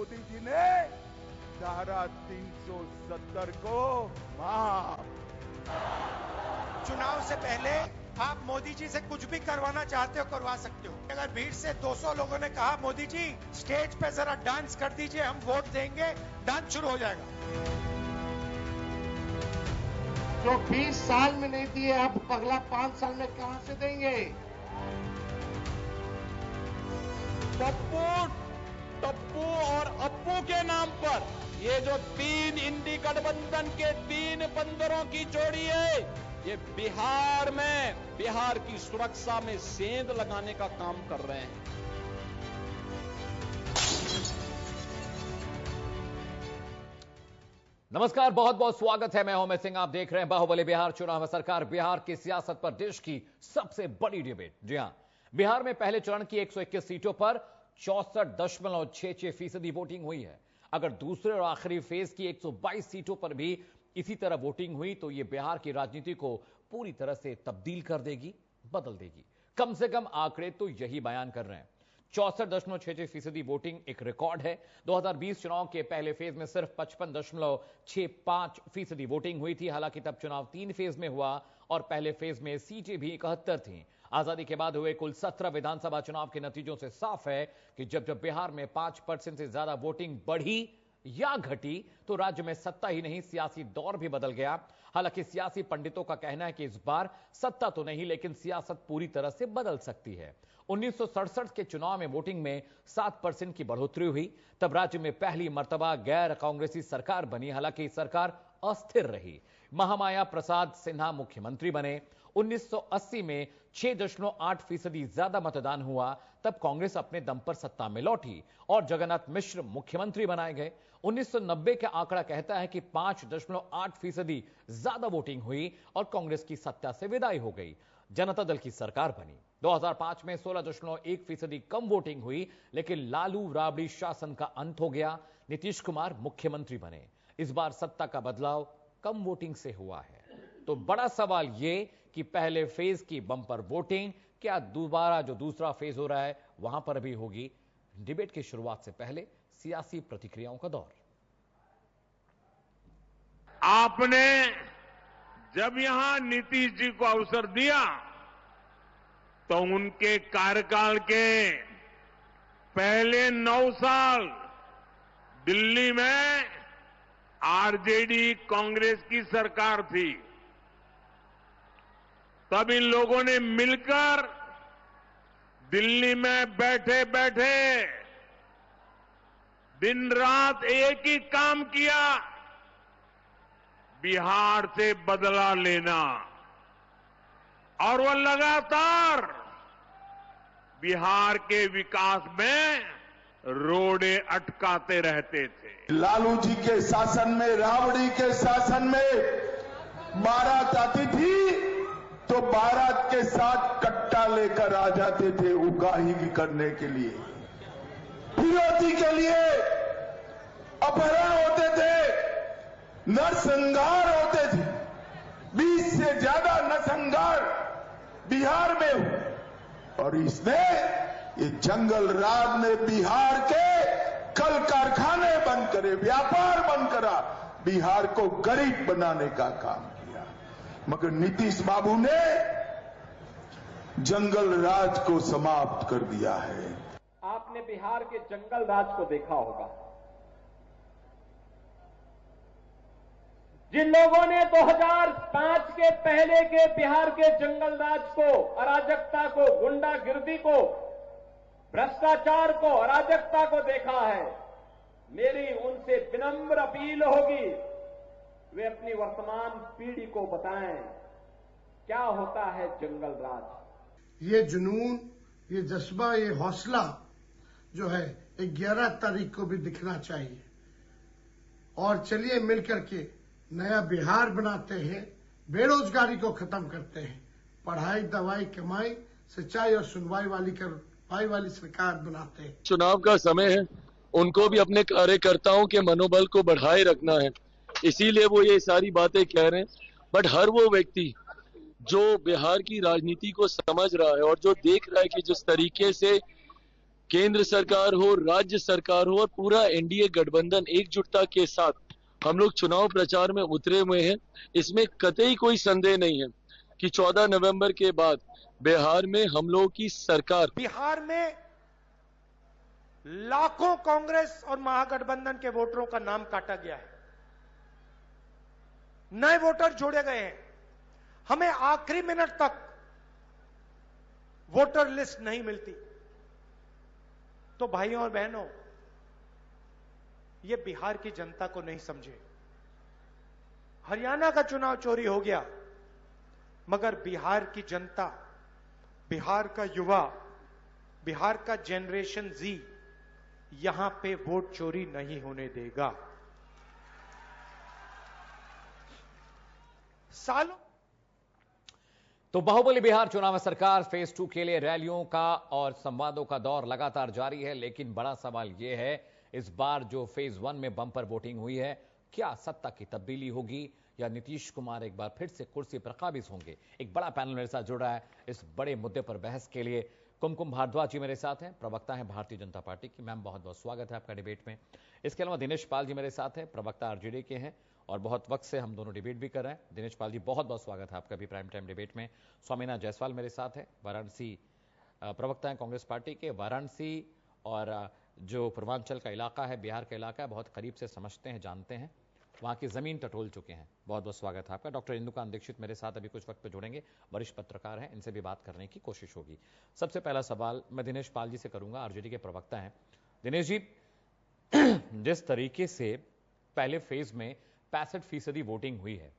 मोदी जी ने धारा 370 को माफ। चुनाव से पहले आप मोदी जी से कुछ भी करवाना चाहते हो करवा सकते हो। अगर भीड़ से 200 लोगों ने कहा मोदी जी स्टेज पे जरा डांस कर दीजिए, हम वोट देंगे, डांस शुरू हो जाएगा। जो 20 साल में नहीं दिए आप अगला 5 साल में कहां से देंगे? टप्पू और अप्पू के नाम पर ये जो 3 इंडी गठबंधन के 3 बंदरों की जोड़ी है, ये बिहार में बिहार की सुरक्षा में सेंध लगाने का काम कर रहे हैं। नमस्कार, बहुत बहुत स्वागत है। मैं हूं अमित सिंह। आप देख रहे हैं बाहुबली बिहार चुनाव। सरकार बिहार की सियासत पर देश की सबसे बड़ी डिबेट। जी हां, बिहार में पहले चरण की 121 सीटों पर 64.66% वोटिंग हुई है। अगर दूसरे और आखिरी फेज की 122 सीटों पर भी इसी तरह वोटिंग हुई तो यह बिहार की राजनीति को पूरी तरह से तब्दील कर देगी, बदल देगी। कम से कम आंकड़े तो यही बयान कर रहे हैं। 64.66% वोटिंग एक रिकॉर्ड है। 2020 चुनाव के पहले फेज में सिर्फ 55.65% वोटिंग हुई थी। हालांकि तब चुनाव 3 फेज में हुआ और पहले फेज में सीटें भी 71 थीं। आजादी के बाद हुए कुल 17 विधानसभा चुनाव के नतीजों से साफ है कि जब बिहार में 5% से ज्यादा वोटिंग बढ़ी या घटी तो राज्य में सत्ता ही नहीं, सियासी दौर भी बदल गया। हालांकि सियासी पंडितों का कहना है कि इस बार सत्ता तो नहीं, लेकिन सियासत पूरी तरह से बदल सकती है। 1967 के चुनाव में वोटिंग में 7% की बढ़ोतरी हुई। तब राज्य में पहली मर्तबा गैर कांग्रेसी सरकार बनी। हालांकि सरकार अस्थिर रही। महामाया प्रसाद सिन्हा मुख्यमंत्री बने। 1980 में 6.8% ज्यादा मतदान हुआ। तब कांग्रेस अपने दम पर सत्ता में लौटी और जगन्नाथ मिश्र मुख्यमंत्री बनाए गए। 1990 का आंकड़ा कहता है कि 5.8% ज्यादा वोटिंग हुई और कांग्रेस की सत्ता से विदाई हो गई। जनता दल की सरकार बनी। 2005 में 16.1% कम वोटिंग हुई, लेकिन लालू राबड़ी शासन का अंत हो गया। नीतीश कुमार मुख्यमंत्री बने। इस बार सत्ता का बदलाव कम वोटिंग से हुआ है। तो बड़ा सवाल यह कि पहले फेज की बंपर वोटिंग क्या दोबारा जो दूसरा फेज हो रहा है वहां पर भी होगी? डिबेट की शुरुआत से पहले सियासी प्रतिक्रियाओं का दौर। आपने जब यहां नीतीश जी को अवसर दिया तो उनके कार्यकाल के पहले 9 साल दिल्ली में आरजेडी कांग्रेस की सरकार थी। तब इन लोगों ने मिलकर दिल्ली में बैठे बैठे दिन रात एक ही काम किया, बिहार से बदला लेना। और वो लगातार बिहार के विकास में रोड़े अटकाते रहते थे। लालू जी के शासन में, राबड़ी के शासन में बारात आती थी तो बारात के साथ कट्टा लेकर आ जाते थे उगाही करने के लिए, फिरौती के लिए अपहरण होते थे, नरसंहार होते थे। 20 से ज्यादा नरसंहार बिहार में हुए और इसने, ये जंगल राज ने बिहार के कल कारखाने बंद करे, व्यापार बंद करा, बिहार को गरीब बनाने का काम किया। मगर नीतीश बाबू ने जंगल राज को समाप्त कर दिया है। आपने बिहार के जंगल राज को देखा होगा। जिन लोगों ने 2005 के पहले के बिहार के जंगल राज को, अराजकता को, गुंडागिर्दी को, भ्रष्टाचार को, अराजकता को देखा है, मेरी उनसे विनम्र अपील होगी, वे अपनी वर्तमान पीढ़ी को बताएं क्या होता है जंगल राज। ये जुनून, ये जज्बा, ये हौसला जो है 11 तारीख को भी दिखना चाहिए। और चलिए मिलकर के नया बिहार बनाते हैं, बेरोजगारी को खत्म करते हैं, पढ़ाई, दवाई, कमाई, सच्चाई और सुनवाई वाली सरकार बनाते हैं। चुनाव का समय है, उनको भी अपने कार्यकर्ताओं के मनोबल को बढ़ाए रखना है, इसीलिए वो ये सारी बातें कह रहे हैं। बट हर वो व्यक्ति जो बिहार की राजनीति को समझ रहा है और जो देख रहा है कि जिस तरीके से केंद्र सरकार हो, राज्य सरकार हो और पूरा एनडीए गठबंधन एकजुटता के साथ हम लोग चुनाव प्रचार में उतरे हुए हैं। इसमें कतई कोई संदेह नहीं है कि 14 नवंबर के बाद बिहार में हम लोगों की सरकार, बिहार में लाखों कांग्रेस और महागठबंधन के वोटरों का नाम काटा गया है, नए वोटर जोड़े गए हैं। हमें आखिरी मिनट तक वोटर लिस्ट नहीं मिलती। तो भाइयों और बहनों, ये बिहार की जनता को नहीं समझे। हरियाणा का चुनाव चोरी हो गया, मगर बिहार की जनता, बिहार का युवा, बिहार का जनरेशन जी यहां पे वोट चोरी नहीं होने देगा। सालों तो बाहुबली बिहार चुनाव में सरकार फेज 2 के लिए रैलियों का और संवादों का दौर लगातार जारी है, लेकिन बड़ा सवाल यह है इस बार जो फेज 1 में बंपर वोटिंग हुई है, क्या सत्ता की तब्दीली होगी या नीतीश कुमार एक बार फिर से कुर्सी पर काबिज होंगे? एक बड़ा पैनल मेरे साथ जुड़ रहा है इस बड़े मुद्दे पर बहस के लिए। कुमकुम भारद्वाज जी मेरे साथ हैं, प्रवक्ता हैं भारतीय जनता पार्टी की। मैम, बहुत बहुत स्वागत है आपका डिबेट में। इसके अलावा दिनेश पाल जी मेरे साथ हैं, प्रवक्ता आरजेडी के हैं और बहुत वक्त से हम दोनों डिबेट भी कर रहे हैं। दिनेश पाल जी, बहुत बहुत स्वागत है आपका भी प्राइम टाइम डिबेट में। स्वामीनाथ जायसवाल मेरे साथ है, वाराणसी प्रवक्ता हैं कांग्रेस पार्टी के। वाराणसी और जो पूर्वांचल का इलाका है, बिहार का इलाका है, बहुत करीब से समझते हैं, जानते हैं, वहां की जमीन टटोल चुके हैं। बहुत बहुत स्वागत है आपका। डॉक्टर इंदुकांत दीक्षित मेरे साथ अभी कुछ वक्त पे जुड़ेंगे, वरिष्ठ पत्रकार हैं, इनसे भी बात करने की कोशिश होगी। सबसे पहला सवाल मैं दिनेश पाल जी से करूंगा, आरजेडी के प्रवक्ता हैं। दिनेश जी, जिस तरीके से पहले फेज में 65% वोटिंग हुई है,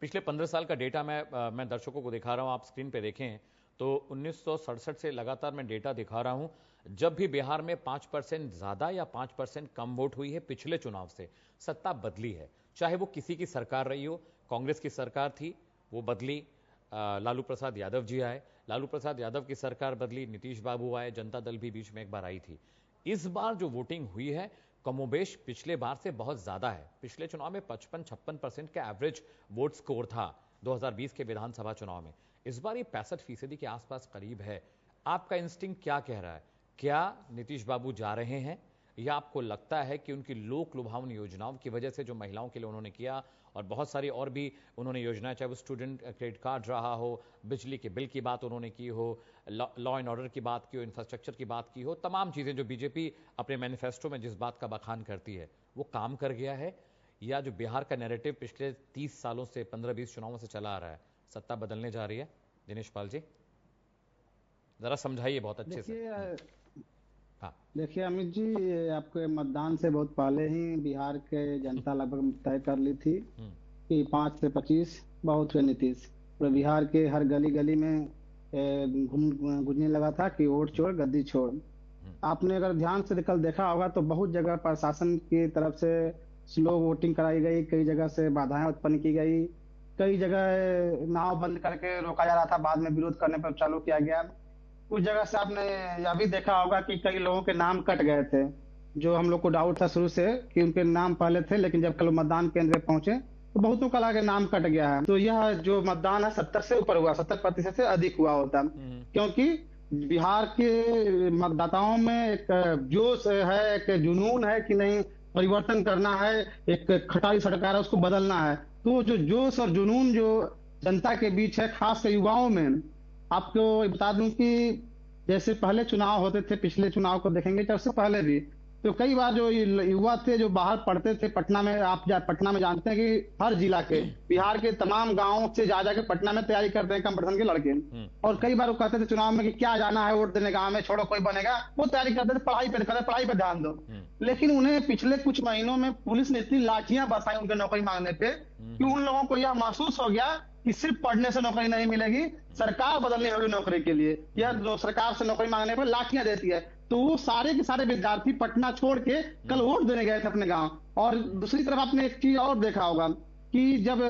पिछले 15 साल का डेटा मैं दर्शकों को दिखा रहा हूं, आप स्क्रीन पे देखें तो 1967 से लगातार मैं डेटा दिखा रहा हूं, जब भी बिहार में 5% ज्यादा या 5% कम वोट हुई है पिछले चुनाव से, सत्ता बदली है। चाहे वो किसी की सरकार रही हो, कांग्रेस की सरकार थी वो बदली, लालू प्रसाद यादव जी आए, लालू प्रसाद यादव की सरकार बदली, नीतीश बाबू आए, जनता दल भी बीच में एक बार आई थी। इस बार जो वोटिंग हुई है कमोबेश पिछले बार से बहुत ज्यादा है। पिछले चुनाव में 55-56% का एवरेज वोट स्कोर था 2020 के विधानसभा चुनाव में, इस बार ये 65% के आसपास करीब है। आपका इंस्टिंक्ट क्या कह रहा है? क्या नीतीश बाबू जा रहे हैं या आपको लगता है कि उनकी लोक लुभावनी योजनाओं की वजह से जो महिलाओं के लिए उन्होंने किया और बहुत सारी और भी उन्होंने योजनाएं, चाहे वो स्टूडेंट क्रेडिट कार्ड रहा हो, बिजली के बिल की बात उन्होंने की हो, लॉ एंड ऑर्डर की बात की हो, इंफ्रास्ट्रक्चर की बात की हो, तमाम चीजें जो बीजेपी अपने मैनिफेस्टो में जिस बात का बखान करती है वो काम कर गया है, या जो बिहार का नैरेटिव पिछले 30 सालों से 15-20 चुनावों से चला आ रहा है, सत्ता बदलने जा रही है? दिनेश पाल जी जरा समझाइए बहुत अच्छे से। देखिए अमित जी, आपके मतदान से बहुत पहले ही बिहार के जनता लगभग तय कर ली थी कि 5 से 25 बहुत हुए नीतीश। पूरे बिहार के हर गली गली में गूंजने लगा था कि वोट छोड़ गद्दी छोड़। आपने अगर ध्यान से कल देखा होगा तो बहुत जगह प्रशासन की तरफ से स्लो वोटिंग कराई गई, कई जगह से बाधाएं उत्पन्न की गई, कई जगह नाव बंद करके रोका जा रहा था, बाद में विरोध करने पर चालू किया गया। कुछ जगह से आपने यह भी देखा होगा कि कई लोगों के नाम कट गए थे, जो हम लोग को डाउट था शुरू से कि उनके नाम पहले थे, लेकिन जब कल मतदान केंद्र पे पहुंचे तो बहुतों का लगा नाम कट गया है। तो यह जो मतदान है 70 से ऊपर हुआ, 70% से अधिक हुआ होता, क्योंकि बिहार के मतदाताओं में एक जोश है, एक जुनून है कि नहीं परिवर्तन करना है, एक खटाई सरकार है उसको बदलना है। तो जो जोश और जुनून जो जनता के बीच है, खासकर युवाओं में, आपको बता दूं कि जैसे पहले चुनाव होते थे, पिछले चुनाव को देखेंगे तो उससे पहले भी, तो कई बार जो युवा थे जो बाहर पढ़ते थे पटना में, आप पटना में जानते हैं कि हर जिला के बिहार के तमाम गांवों से जा जाके पटना में तैयारी करते हैं कंपटीशन के लड़के, और कई बार वो कहते थे चुनाव में कि क्या जाना है वोट देने, गाँव में छोड़ो कोई बनेगा, वो तैयारी करते थे, पढ़ाई पे ध्यान दो। लेकिन उन्हें पिछले कुछ महीनों में पुलिस ने इतनी लाठियां बरसाई उनके नौकरी मांगने पे कि उन लोगों को यह महसूस हो गया कि सिर्फ पढ़ने से नौकरी नहीं मिलेगी, सरकार बदलनी होगी नौकरी के लिए, या जो सरकार से नौकरी मांगने पर लाठियां देती है। तो वो सारे के सारे विद्यार्थी पटना छोड़ के कल वोट देने गए थे अपने गांव। और दूसरी तरफ आपने एक चीज और देखा होगा कि जब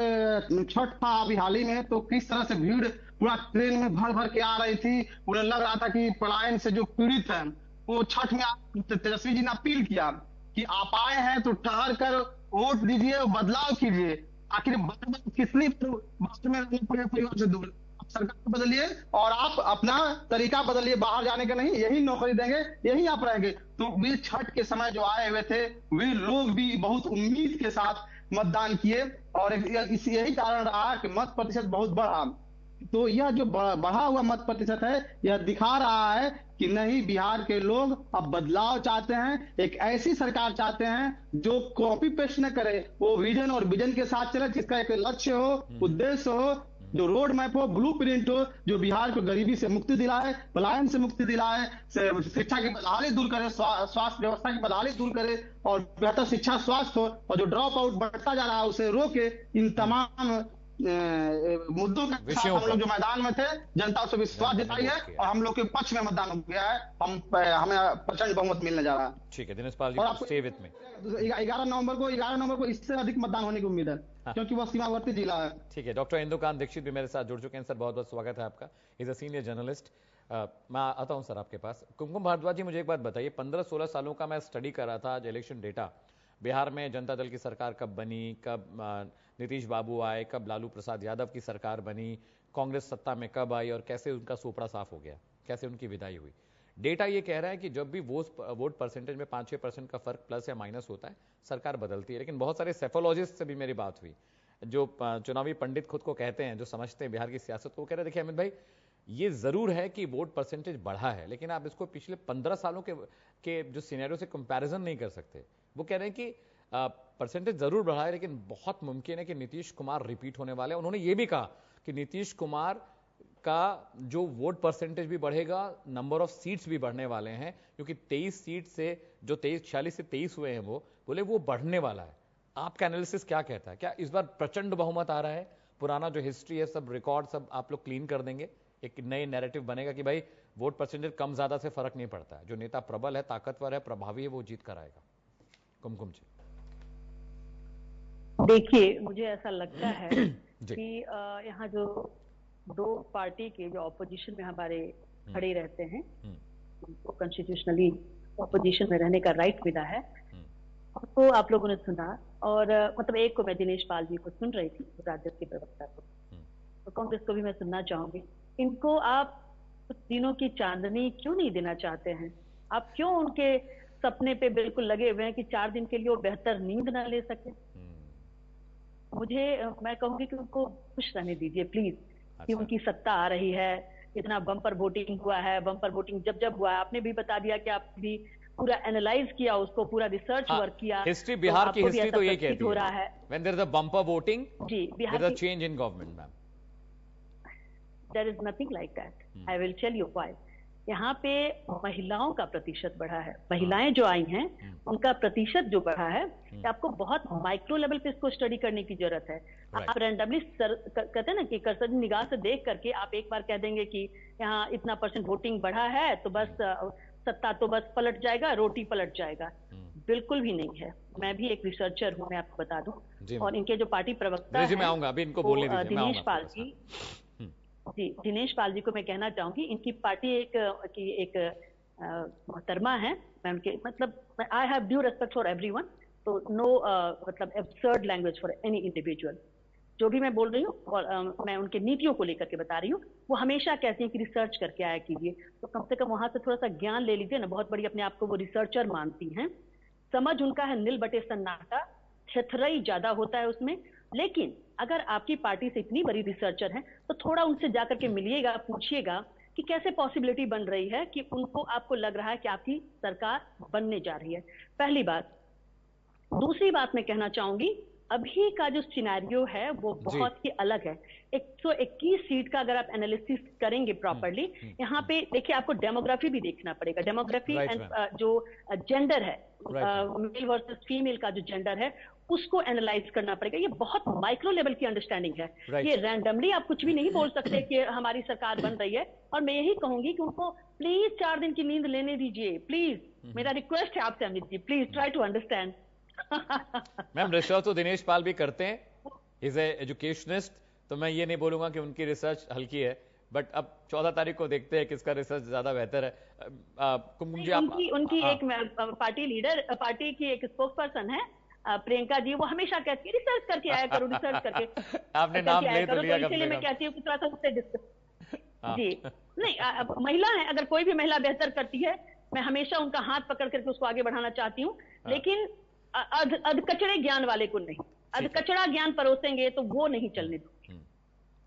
छठ था अभी हाल ही में, तो किस तरह से भीड़ पूरा ट्रेन में भर भर के आ रही थी। उन्हें लग रहा था कि पलायन से जो पीड़ित है वो छठ में तेजस्वी जी ने अपील किया कि आप आए हैं तो ठहर कर वोट दीजिए, बदलाव कीजिए। आखिर कितनी परिवार से दूर, सरकार बदलिए और आप अपना तरीका बदलिए, बाहर जाने का नहीं, यही नौकरी देंगे, यही आप रहेंगे। तो वे छठ के समय जो आए हुए थे वे लोग भी बहुत उम्मीद के साथ मतदान किए और यही कारण रहा कि मत प्रतिशत बहुत बढ़ा। तो यह जो बढ़ा हुआ मत प्रतिशत है यह दिखा रहा है कि नहीं, बिहार के लोग अब बदलाव चाहते हैं, एक ऐसी सरकार चाहते हैं जो कॉपी पेस्ट न करे, वो विजन और विजन के साथ चले, जिसका एक लक्ष्य हो, उद्देश्य हो, जो रोड मैप हो, ब्लूप्रिंट हो, जो बिहार को गरीबी से मुक्ति दिलाए, पलायन से मुक्ति दिलाए, शिक्षा की बदहाली दूर करे, स्वास्थ्य व्यवस्था की बदहाली दूर करे और बेहतर शिक्षा स्वास्थ्य हो, और जो ड्रॉप आउट बढ़ता जा रहा है उसे रोके। इन तमाम मुद्दों के साथ हम लोग जो मैदान में थे, जनता से विश्वास जताई है और हम लोग के पक्ष में मतदान हो गया है। हमें प्रचंड बहुमत मिलने जा रहा है। ठीक है दिनेश पाल जी, स्टे विद मी। 11 नवंबर को इससे अधिक मतदान होने की उम्मीद है, क्योंकि वह सीमावर्ती जिला है। ठीक है, डॉक्टर इंदुकांत दीक्षित भी मेरे साथ जुड़ चुके हैं। सर बहुत बहुत स्वागत है आपका। Is a senior journalist. मैं आता हूं सर आपके पास। कुमकुम भारद्वाज जी, मुझे एक बात बताइए, 15-16 सालों का मैं स्टडी कर रहा था आज इलेक्शन डेटा। बिहार में जनता दल की सरकार कब बनी, कब नीतीश बाबू आए, कब लालू प्रसाद यादव की सरकार बनी, कांग्रेस सत्ता में कब आई और कैसे उनका सोपड़ा साफ हो गया, कैसे उनकी विदाई हुई। डेटा ये कह रहा है कि जब भी वोट परसेंटेज में 5-6% का फर्क प्लस या माइनस होता है, सरकार बदलती है। लेकिन बहुत सारे सेफोलॉजिस्ट से भी मेरी बात हुई, जो चुनावी पंडित खुद को कहते हैं, जो समझते हैं बिहार की सियासत को, कह रहे देखिए अमित भाई, ये जरूर है कि वोट परसेंटेज बढ़ा है, लेकिन आप इसको पिछले 15 सालों के जो सिनेरियो से कंपैरिजन नहीं कर सकते। वो कह रहे हैं कि परसेंटेज जरूर बढ़ा है, लेकिन बहुत मुमकिन है कि नीतीश कुमार रिपीट होने वाले हैं। उन्होंने ये भी कहा कि नीतीश कुमार का जो वोट परसेंटेज भी बढ़ेगा, नंबर ऑफ सीट्स भी बढ़ने वाले हैं, क्योंकि 23 सीट से जो 46 से 23 हुए हैं, वो बोले वो बढ़ने वाला है। आपका एनालिसिस क्या कहता है? क्या इस बार प्रचंड बहुमत आ रहा है? पुराना जो हिस्ट्री है, सब रिकॉर्ड सब आप लोग क्लीन कर देंगे, एक नए नैरेटिव बनेगा कि भाई वोट परसेंटेज कम ज्यादा से फर्क नहीं पड़ता है, जो नेता प्रबल है, ताकतवर है, प्रभावी है, वो जीत कर आएगा? कुमकुम जी। देखिए, मुझे ऐसा लगता है कि यहाँ जो दो पार्टी के जो ऑपोजिशन में हमारे खड़े रहते हैं, उनको कॉन्स्टिट्यूशनली ऑपोजिशन में रहने का राइट मिला है, तो आप लोगों ने सुना। और मतलब एक को मैं दिनेश पाल जी को सुन रही थी, राजद के प्रवक्ता को, तो कांग्रेस को भी मैं सुनना चाहूंगी। इनको आप कुछ दिनों की चांदनी क्यों नहीं देना चाहते हैं? आप क्यों उनके सपने पे बिल्कुल लगे हुए हैं कि 4 दिन के लिए वो बेहतर नींद ना ले सके? मैं कहूंगी कि उनको खुश रहने दीजिए प्लीज, कि उनकी सत्ता आ रही है, इतना बम्पर वोटिंग हुआ है। बम्पर वोटिंग जब हुआ है, आपने भी बता दिया कि आप भी पूरा एनालाइज किया उसको, पूरा रिसर्च वर्क किया। हिस्ट्री, बिहार की हिस्ट्री तो ये कहती हो रहा है, when there is a bumper voting, ji, Bihar there is a change in government, ma'am. There is nothing like that. I will tell you why. यहाँ पे महिलाओं का प्रतिशत बढ़ा है, महिलाएं जो आई हैं उनका प्रतिशत जो बढ़ा है, आपको बहुत माइक्रो लेवल पे इसको स्टडी करने की जरूरत है। आप रैंडमली कहते हैं ना कि कर्सरी निगाह से देख करके आप एक बार कह देंगे कि यहाँ इतना % वोटिंग बढ़ा है तो बस सत्ता तो बस पलट जाएगा, रोटी पलट जाएगा। बिल्कुल भी नहीं है। मैं भी एक रिसर्चर हूँ, मैं आपको बता दूं, और इनके जो पार्टी प्रवक्ता है दिनेश पाल जी, जी दिनेश पाल जी को मैं कहना चाहूंगी, इनकी पार्टी एक मोहतरमा है। मैं उनके मतलब I have due respect for everyone, तो नो मतलब absurd language for any individual. जो भी मैं बोल रही हूँ और मैं उनके नीतियों को लेकर के बता रही हूँ। वो हमेशा कहती हैं कि रिसर्च करके आया कीजिए, तो कम से कम वहां से थोड़ा सा ज्ञान ले लीजिए ना। बहुत बड़ी अपने आप को वो रिसर्चर मानती हैं। समझ उनका है नील बटे सन्नाटा, थेथरई ज्यादा होता है उसमें। लेकिन अगर आपकी पार्टी से इतनी बड़ी रिसर्चर है तो थोड़ा उनसे जाकर के मिलिएगा, पूछिएगा कि कैसे पॉसिबिलिटी बन रही है कि उनको आपको लग रहा है कि आपकी सरकार बनने जा रही है। पहली बात। दूसरी बात मैं कहना चाहूंगी, अभी का जो सिनेरियो है वो बहुत ही अलग है। 121 सीट का अगर आप एनालिसिस करेंगे प्रॉपरली, यहाँ पे देखिए आपको डेमोग्राफी भी देखना पड़ेगा। डेमोग्राफी एंड जो जेंडर है, मेल वर्सेस फीमेल का जो जेंडर है, उसको एनालाइज करना पड़ेगा। ये बहुत माइक्रो लेवल की अंडरस्टैंडिंग है। ये रैंडमली आप कुछ भी नहीं बोल सकते कि हमारी सरकार बन रही है। और मैं यही कहूंगी कि उनको प्लीज 4 दिन की नींद लेने दीजिए, प्लीज। मेरा रिक्वेस्ट है आपसे Amit ji, please try to understand. Ma'am research तो दिनेश पाल भी करते हैं, इज ए एजुकेशनिस्ट, तो मैं ये नहीं बोलूंगा कि उनकी रिसर्च हल्की है, बट अब 14 तारीख को देखते हैं किसका रिसर्च ज्यादा बेहतर है। कुमकुम जी, उनकी एक पार्टी लीडर, पार्टी की एक स्पोक्स पर्सन है, प्रियंका जी वो हमेशा कहती है रिसर्च करके आया करो, रिसर्च करके आपने नाम ले तो लिया, तो इसलिए मैं कहती हूँ कि थोड़ा सा उससे डिस्कस जी नहीं महिला है, अगर कोई भी महिला बेहतर करती है मैं हमेशा उनका हाथ पकड़ करके उसको आगे बढ़ाना चाहती हूँ, लेकिन अधकचड़े ज्ञान वाले को नहीं, अधकचड़ा ज्ञान परोसेंगे तो वो नहीं चलने दूंगी।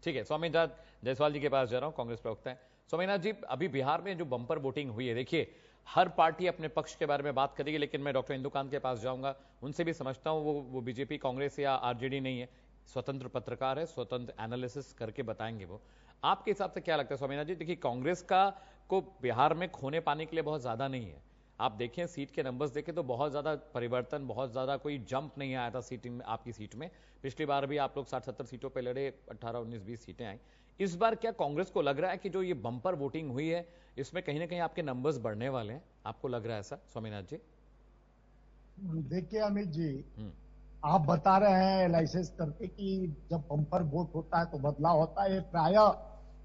ठीक है, स्वामीनाथ जायसवाल जी के पास जा रहा हूं, कांग्रेस प्रवक्ता है। स्वामीनाथ जी, अभी बिहार में जो बम्पर वोटिंग हुई है, देखिए हर पार्टी अपने पक्ष के बारे में बात करेगी, लेकिन मैं डॉक्टर इंदुकांत के पास जाऊंगा, उनसे भी समझता हूं वो बीजेपी कांग्रेस या आरजेडी नहीं है, स्वतंत्र पत्रकार है, स्वतंत्र एनालिसिस करके बताएंगे वो। आपके हिसाब से क्या लगता है स्वामीनाथ जी? देखिए कांग्रेस का को बिहार में खोने पाने के लिए बहुत ज्यादा नहीं है, आप देखें सीट के नंबर्स देखें तो बहुत ज्यादा परिवर्तन, बहुत ज्यादा कोई जंप नहीं आया था सीट में, आपकी सीट में। पिछली बार भी आप लोग 60-70 सीटों पे लड़े, 18, 19, 20 सीटें आई। इस बार क्या कांग्रेस को लग रहा है कि जो ये बम्पर वोटिंग हुई है इसमें कहीं ना कहीं आपके नंबर्स बढ़ने वाले हैं? आपको लग रहा है ऐसा स्वामीनाथ जी? देखिए अमित जी, आप बता रहे हैं एनालिसिस करके कि जब बम्पर वोट होता है तो बदलाव होता है, ये प्रायः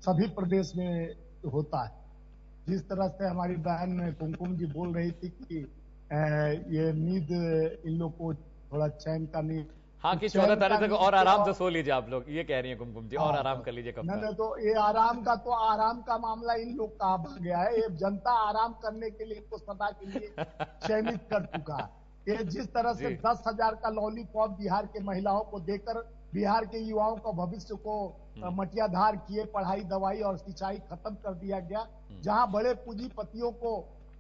सभी प्रदेश में होता है। जिस तरह से हमारी बहन कुमकुम जी बोल रही थी कि ये नींद इन लोग को थोड़ा चैन का नींद, हाँ कि 14 तारीख तक और आराम से सो लीजिए आप लोग, ये कह रही है कुमकुम जी, और आराम कर लीजिए। कब नहीं तो ये आराम का मामला इन लोग का आ गया है, ये जनता आराम करने के लिए तो सदा के लिए चयनित कर चुका है। ये जिस तरह से 10,000 का लॉलीपॉप बिहार के महिलाओं को देकर बिहार के युवाओं का भविष्य को मटियाधार किए, पढ़ाई दवाई और सिंचाई खत्म कर दिया गया। जहां बड़े पूंजीपतियों को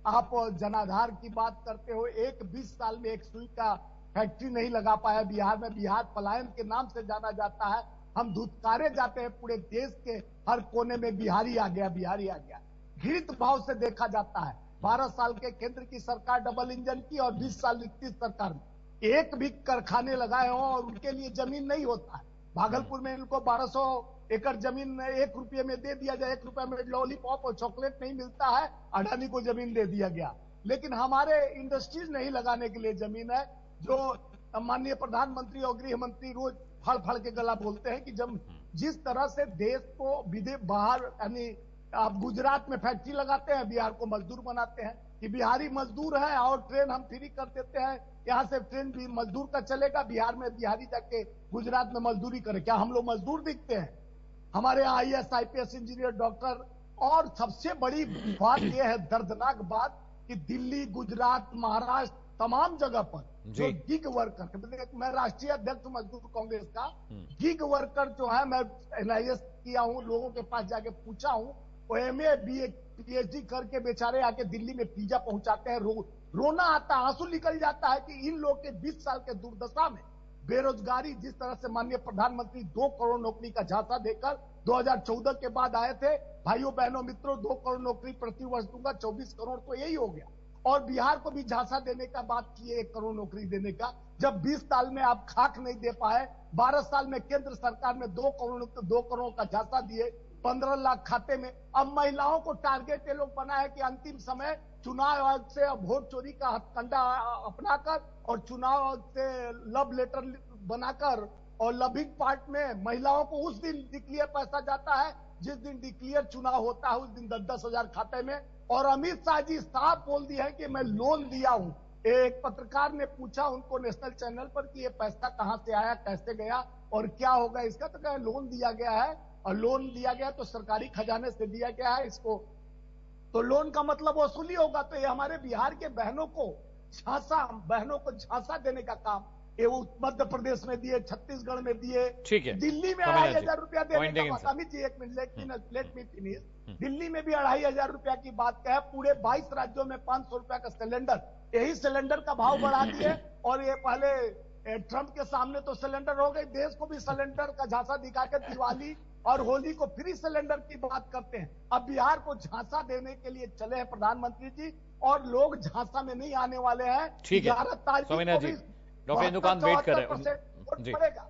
आप जनाधार की बात करते हो, 20 साल में एक सुई का फैक्ट्री नहीं लगा पाया बिहार में। बिहार पलायन के नाम से जाना जाता है, हम धुतकारे जाते हैं पूरे देश के हर कोने में, बिहारी आ गया, बिहारी आ गया। घृणित भाव से देखा जाता है। 12 साल के केंद्र की सरकार डबल इंजन की और 20 साल नीतीश सरकार में एक भी कारखाने लगाए हो और उनके लिए जमीन नहीं होता है। भागलपुर में इनको 1200 एकड़ जमीन 1 रुपये में दे दिया जाए, 1 रुपये में लॉलीपॉप और चॉकलेट नहीं मिलता है, अडानी को जमीन दे दिया गया। लेकिन हमारे इंडस्ट्रीज नहीं लगाने के लिए जमीन है, जो माननीय प्रधानमंत्री और गृह मंत्री रोज फड़ फड़ के गला बोलते हैं कि जब जिस तरह से देश को विदेश बाहर, यानी आप गुजरात में फैक्ट्री लगाते हैं, बिहार को मजदूर बनाते हैं कि बिहारी मजदूर है और ट्रेन हम फ्री कर देते हैं, यहाँ से ट्रेन भी मजदूर का चलेगा, बिहार में बिहारी जाके गुजरात में मजदूरी करे। क्या हम लोग मजदूर दिखते हैं? हमारे IAS IPS इंजीनियर डॉक्टर, और सबसे बड़ी बात यह है, दर्दनाक बात, कि दिल्ली, गुजरात, महाराष्ट्र, तमाम जगह पर जो गिग वर्कर, मैं राष्ट्रीय अध्यक्ष मजदूर कांग्रेस का, गिग वर्कर जो है, मैं NIS किया हूं, लोगों के पास जाके पूछा हूं, वो MA BA PhD करके बेचारे आके दिल्ली में पिज्जा पहुंचाते हैं। रोना आता, आंसू निकल जाता है कि इन लोग के 20 साल के दुर्दशा में बेरोजगारी, जिस तरह से माननीय प्रधानमंत्री 2 करोड़ नौकरी का झांसा देकर 2014 के बाद आए थे, भाइयों बहनों मित्रों 2 करोड़ नौकरी प्रति वर्ष दूंगा, 24 करोड़ तो यही हो गया। और बिहार को भी झांसा देने का बात की है, 1 करोड़ नौकरी देने का, जब 20 साल में आप खाक नहीं दे पाए। 12 साल में केंद्र सरकार ने 2 करोड़ का झांसा दिए, 15 लाख खाते में। अब महिलाओं को टारगेट ये लोग बना है कि अंतिम समय चुनाव आयोग से वोट चोरी का हथकंडा अपनाकर और चुनाव आयोग से लव लेटर बनाकर और लविंग पार्ट में महिलाओं को उस दिन डिक्लेयर पैसा जाता है, जिस दिन डिक्लेयर चुनाव होता है, उस दिन 10-10 हजार खाते में। और अमित शाह जी साफ बोल दिया है कि मैं लोन दिया हूं। एक पत्रकार ने पूछा उनको नेशनल चैनल पर कि ये पैसा कहां से आया, कैसे गया और क्या होगा इसका, तो कहा लोन दिया गया है, और लोन दिया गया तो सरकारी खजाने से दिया गया है इसको, तो लोन का मतलब वसूली होगा। तो ये हमारे बिहार के बहनों को झांसा देने का काम ये मध्य प्रदेश में दिए, छत्तीसगढ़ में दिए, ठीक है, दिल्ली में 2,500 रुपया देने का बात। अमित जी एक minute, let me finish. Delhi में भी 2,500 रुपया की बात कहा, पूरे 22 राज्यों में 500 रुपया का सिलेंडर, यही सिलेंडर का भाव बढ़ा दिए। और ये पहले ट्रंप के सामने तो सिलेंडर हो गए, देश को भी सिलेंडर का झांसा दिखा के दिवाली और होली को फ्री सिलेंडर की बात करते हैं। अब बिहार को झांसा देने के लिए चले हैं प्रधानमंत्री जी, और लोग झांसा में नहीं आने वाले हैं। ठीक है 11 तारीख को डॉक्टर इंदुकांत वेट कर रहे हैं, बढ़ेगा।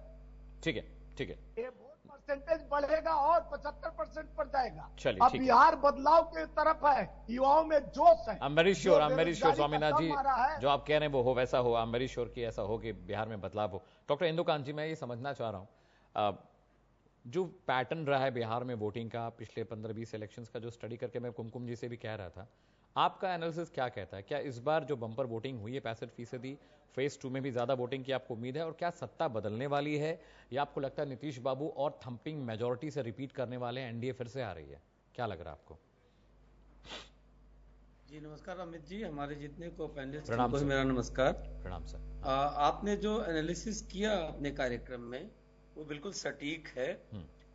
ठीक है, ठीक है, ये वोट परसेंटेज बढ़ेगा और 75% पर जाएगा। चलिए, अब बिहार बदलाव की तरफ है, युवाओं में जोश है। I am very sure Swaminath ji, जो आप कह रहे हैं वो हो वैसा हो। आई एम वेरी श्योर कि ऐसा हो कि बिहार में बदलाव हो। डॉक्टर इंदुकांत जी, मैं ये समझना चाह रहा हूं, जो पैटर्न रहा है बिहार में वोटिंग का पिछले 15-20 इलेक्शंस का, जो स्टडी करके मैं कुमकुम जी से भी कह रहा था, आपका एनालिसिस क्या कहता है? क्या इस बार जो बम्पर वोटिंग हुई है 65%, फेज 2 में भी ज्यादा वोटिंग की आपको उम्मीद है? और क्या सत्ता बदलने वाली है या आपको लगता है नीतीश बाबू और थंपिंग मेजोरिटी से रिपीट करने वाले हैं, एनडीए फिर से आ रही है? क्या लग रहा है आपको? जी नमस्कार अमित जी, हमारे जितने को पैनलिस्ट प्रणाम को सर। मेरा नमस्कार। प्रणाम सर। आपने जो एनालिसिस किया अपने कार्यक्रम में वो बिल्कुल सटीक है।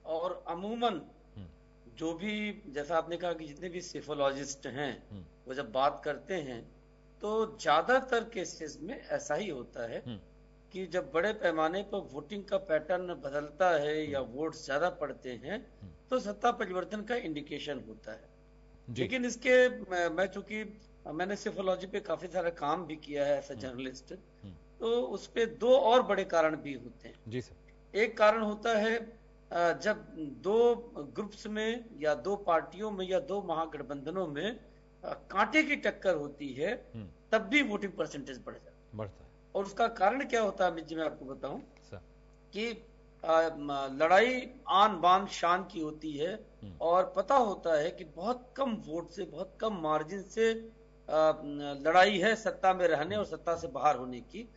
और अमूमन जो भी, जैसा आपने कहा कि जितने भी सेफोलॉजिस्ट हैं वो जब बात करते हैं तो ज्यादातर केसेस में ऐसा ही होता है कि जब बड़े पैमाने पर वोटिंग का पैटर्न बदलता है या वोट्स ज्यादा पड़ते हैं तो सत्ता परिवर्तन का इंडिकेशन होता है। लेकिन इसके मैं चूंकि मैंने सेफोलॉजी पे काफी सारा काम भी किया है एज ए जर्नलिस्ट, तो उस पे दो और बड़े कारण भी होते हैं। जी सर। एक कारण होता है जब दो ग्रुप्स में या दो पार्टियों में या दो महागठबंधनों में कांटे की टक्कर होती है तब भी वोटिंग परसेंटेज बढ़ता है। और उसका कारण क्या होता है अमित जी, मैं आपको बताऊं कि लड़ाई आन बान शान की होती है और पता होता है कि बहुत कम वोट से, बहुत कम मार्जिन से लड़ाई है सत्ता में रहने और सत्ता से बाहर होने की।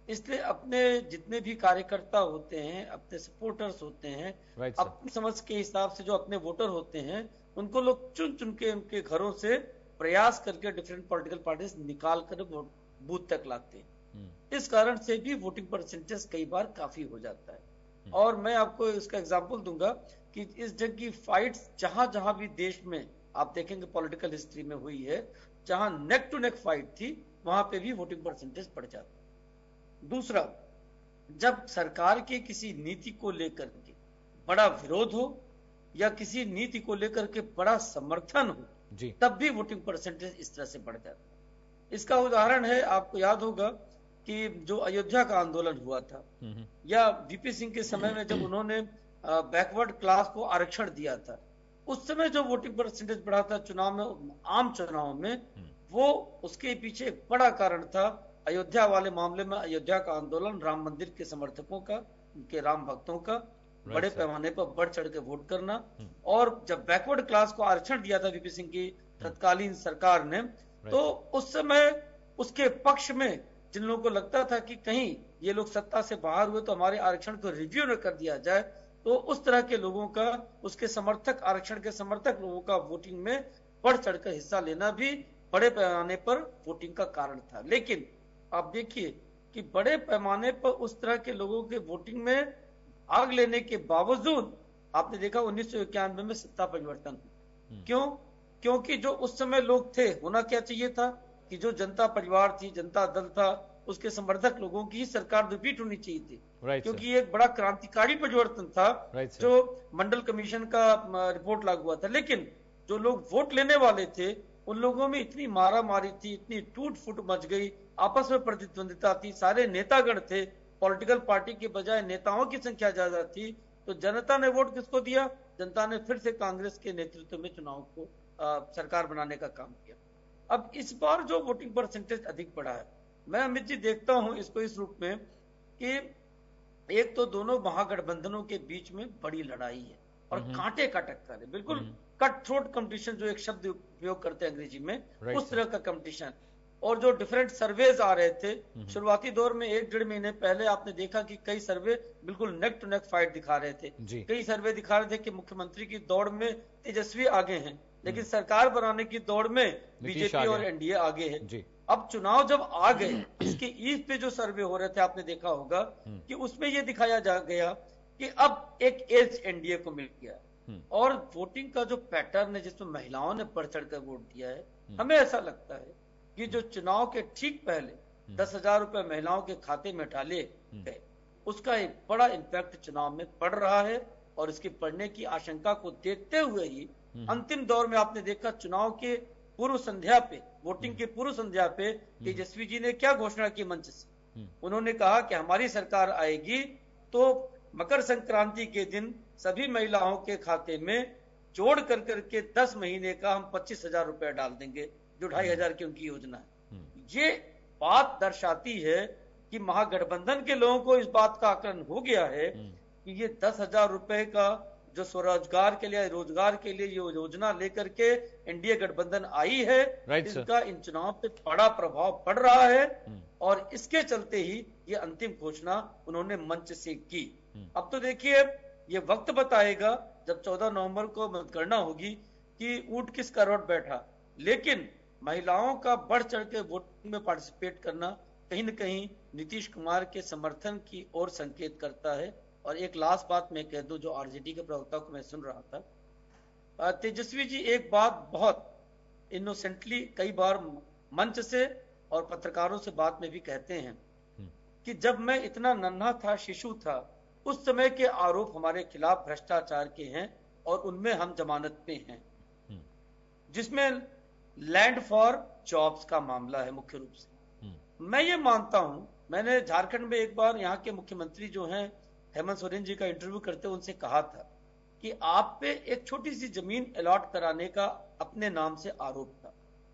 इसलिए अपने जितने भी कार्यकर्ता होते हैं, अपने सपोर्टर्स होते हैं, अपनी समझ के हिसाब से जो अपने वोटर होते हैं उनको लोग चुन चुन के उनके घरों से प्रयास करके डिफरेंट पॉलिटिकल पार्टीज निकाल कर बूथ तक लाते हैं। इस कारण से भी वोटिंग परसेंटेज कई बार काफी हो जाता है। और मैं आपको इसका एग्जांपल दूंगा कि इस जंग की फाइट्स जहां जहां भी देश में आप देखेंगे पॉलिटिकल हिस्ट्री में हुई है, जहां नेक टू नेक फाइट थी वहां पे भी वोटिंग परसेंटेज बढ़ जाता है। दूसरा, जब सरकार के किसी नीति को लेकर के बड़ा विरोध हो या किसी नीति को लेकर के बड़ा समर्थन हो जी, तब भी वोटिंग परसेंटेज इस तरह से बढ़ जाता है। इसका उदाहरण है, आपको याद होगा कि जो अयोध्या का आंदोलन हुआ था या वीपी सिंह के समय में जब उन्होंने बैकवर्ड क्लास को आरक्षण दिया था, उस समय जो वोटिंग परसेंटेज बढ़ा था चुनाव में, आम चुनाव में, वो उसके पीछे एक बड़ा कारण था अयोध्या वाले मामले में अयोध्या का आंदोलन, राम मंदिर के समर्थकों का, उनके राम भक्तों का बड़े पैमाने पर बढ़ चढ़ के वोट करना। और जब बैकवर्ड क्लास को आरक्षण दिया था वीपी सिंह की तत्कालीन सरकार ने, तो उस समय उसके पक्ष में जिन लोगों को लगता था कि कहीं ये लोग सत्ता से बाहर हुए तो हमारे आरक्षण को रिव्यू न कर दिया जाए, तो उस तरह के लोगों का, उसके समर्थक, आरक्षण के समर्थक लोगों का वोटिंग में बढ़ चढ़कर हिस्सा लेना भी बड़े पैमाने पर वोटिंग का कारण था। लेकिन आप देखिए कि बड़े पैमाने पर उस तरह के लोगों के वोटिंग में भाग लेने के बावजूद आपने देखा 1991 में सत्ता परिवर्तन। क्यों? क्योंकि जो उस समय लोग थे, होना क्या चाहिए था कि जो जनता परिवार थी, जनता दल था, उसके समर्थक लोगों की ही सरकार रिपीट होनी चाहिए थी। क्योंकि ये एक बड़ा क्रांतिकारी परिवर्तन था जो मंडल कमीशन का रिपोर्ट लागू हुआ था। लेकिन जो लोग वोट लेने वाले थे उन लोगों में इतनी मारा मारी थी, इतनी टूट फूट मच गई, आपस में प्रतिद्वंदिता थी, सारे नेतागण थे, पॉलिटिकल पार्टी के बजाय नेताओं की संख्या ज्यादा थी, तो जनता ने वोट किसको दिया? जनता ने फिर से कांग्रेस के नेतृत्व में चुनाव को सरकार बनाने का काम किया। अब इस बार जो वोटिंग परसेंटेज अधिक बढ़ा है, मैं अमित जी देखता हूं इसको इस रूप में कि एक तो दोनों महागठबंधनों के बीच में बड़ी लड़ाई है और कांटे का टक्कर है, बिल्कुल कट थ्रोट कंपटीशन, जो एक शब्द उपयोग करते हैं अंग्रेजी में, उस तरह का कंपटीशन। और जो डिफरेंट सर्वेज आ रहे थे शुरुआती दौर में, 1-1.5 महीने पहले आपने देखा कि कई सर्वे बिल्कुल नेक टू नेक फाइट दिखा रहे थे। कई सर्वे दिखा रहे थे कि मुख्यमंत्री की दौड़ में तेजस्वी आगे हैं, लेकिन सरकार बनाने की दौड़ में बीजेपी और एनडीए आगे है। अब चुनाव जब आ गए, इसके ईद पे जो सर्वे हो रहे थे आपने देखा होगा कि उसमें यह दिखाया जा गया कि अब एक एज एनडीए को मिल गया। और वोटिंग का जो पैटर्न है जिसमें महिलाओं ने बढ़ चढ़कर वोट दिया है, हमें ऐसा लगता है कि जो चुनाव के ठीक पहले 10,000 रुपए महिलाओं के खाते में डाले गए, उसका एक बड़ा इम्पैक्ट चुनाव में पड़ रहा है। और इसके पड़ने की आशंका को देखते हुए ही अंतिम दौर में आपने देखा चुनाव के पूर्व संध्या पे, वोटिंग के पूर्व संध्या पे तेजस्वी जी ने क्या घोषणा की मंच से? उन्होंने कहा कि हमारी सरकार आएगी तो मकर संक्रांति के दिन सभी महिलाओं के खाते में जोड़ कर करके 10 महीने का हम 25,000 रुपए डाल देंगे, जो 2,500 की उनकी योजना है। ये बात दर्शाती है कि महागठबंधन के लोगों को इस बात का आकलन हो गया है कि ये 10,000 रुपए का जो स्वरोजगार के लिए, रोजगार के लिए ये योजना लेकर के एनडीए गठबंधन आई है, इसका इन चुनाव पे बड़ा प्रभाव पड़ रहा है और इसके चलते ही ये अंतिम घोषणा उन्होंने मंच से की। अब तो देखिए ये वक्त बताएगा जब 14 नवंबर को मतगणना होगी कि ऊंट किस करवट बैठा, लेकिन महिलाओं का बढ़ चढ़ के वोटिंग में पार्टिसिपेट करना कहीं न कहीं नीतीश कुमार के समर्थन की ओर संकेत करता है। और एक लास्ट बात मैं कह दूं, जो आरजेडी के प्रवक्ता को मैं सुन रहा था, तेजस्वी जी एक बात बहुत इनोसेंटली कई बार मंच से और पत्रकारों से बात में भी कहते हैं कि जब मैं इतना नन्हा था, शिशु था, उस समय के आरोप हमारे खिलाफ भ्रष्टाचार के हैं और उनमें हम जमानत पे हैं, जिसमें लैंड फॉर जॉब्स का मामला है मुख्य रूप से। मैं ये मानता हूं, मैंने झारखंड में एक बार यहाँ के मुख्यमंत्री जो हैं हेमंत सोरेन जी का इंटरव्यू करते हुए उनसे कहा था कि आप पे एक छोटी सी जमीन अलॉट कराने का अपने नाम से आरोप था,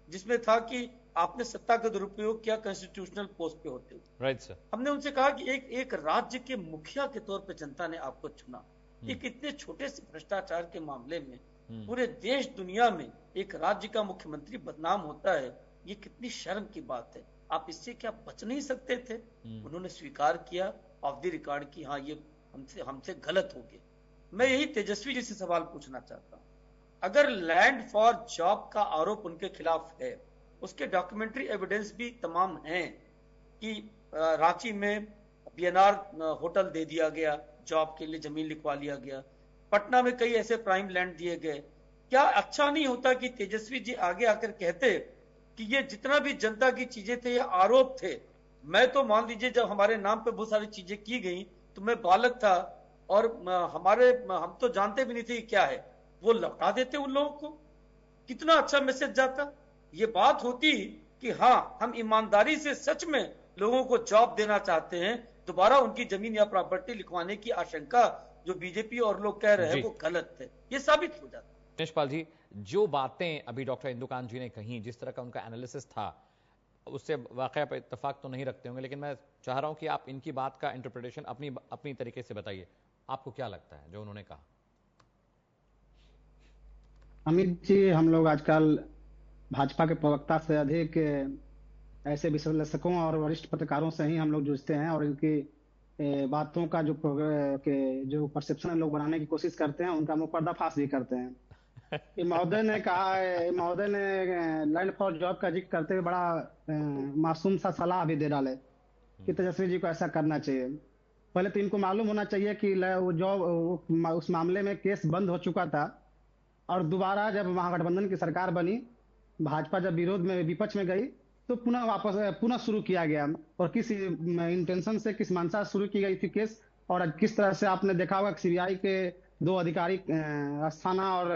जिसमें था कि आपने सत्ता का दुरुपयोग किया कॉन्स्टिट्यूशनल पोस्ट पे होते हुए। Right sir. हमने उनसे कहा कि एक राज्य के मुखिया के तौर पे जनता ने आपको चुना, एक इतने छोटे से भ्रष्टाचार के मामले में पूरे देश दुनिया में एक राज्य का मुख्यमंत्री बदनाम होता है, ये कितनी शर्म की बात है। आप इससे क्या बच नहीं सकते थे? उन्होंने स्वीकार किया ऑफ द रिकॉर्ड की हाँ ये हमसे गलत हो गया। मैं यही तेजस्वी जी से सवाल पूछना चाहता हूं, अगर लैंड फॉर जॉब का आरोप उनके खिलाफ है, उसके डॉक्यूमेंट्री एविडेंस भी तमाम हैं कि रांची में बीएनआर होटल दे दिया गया, जॉब के लिए जमीन लिखवा लिया गया, पटना में कई ऐसे प्राइम लैंड दिए गए, क्या अच्छा नहीं होता कि तेजस्वी जी आगे आकर कहते कि ये जितना भी जनता की चीजें थे ये आरोप थे। मैं तो मान लीजिए जब हमारे नाम पे बहुत सारी चीजें की गई तो मैं बालक था और हम तो जानते भी नहीं थे क्या है, वो लौटा देते उन लोगों को, कितना अच्छा मैसेज जाता। ये बात होती कि हाँ हम ईमानदारी से सच में लोगों को जॉब देना चाहते हैं, दोबारा उनकी जमीन या प्रॉपर्टी लिखवाने की आशंका जो बीजेपी और लोग कह रहे हैं वो गलत है, ये साबित हो जाता है। दिनेश पाल जी, जो बातें अभी डॉक्टर इंदुकांत जी ने कही, जिस तरह का उनका एनालिसिस था, उससे वाकई पर इत्तेफाक तो नहीं रखते होंगे, लेकिन मैं चाह रहा हूं कि आप इनकी बात का इंटरप्रिटेशन अपनी तरीके से बताइए। आपको क्या लगता है जो उन्होंने कहा? अमित जी, हम लोग आजकल भाजपा के प्रवक्ता से अधिक ऐसे विश्लेषकों और वरिष्ठ पत्रकारों से ही हम लोग जुझते हैं और इनकी बातों का जो परसेप्शन लोग बनाने की कोशिश करते हैं, उनका मुंह पर्दाफाश भी करते हैं। महोदय ने कहा है, महोदय ने लैंड फॉर जॉब का जिक्र करते हुए बड़ा मासूम सा सलाह भी दे डाले कि तेजस्वी जी को ऐसा करना चाहिए। पहले तो इनको मालूम होना चाहिए कि उस मामले में केस बंद हो चुका था और दोबारा जब महागठबंधन की सरकार बनी, भाजपा जब विपक्ष में गई तो पुनः शुरू किया गया। और किस इंटेंशन से, किस मंशा शुरू की गई थी केस, और किस तरह से आपने देखा होगा कि सीबीआई के 2 अधिकारी अस्थाना और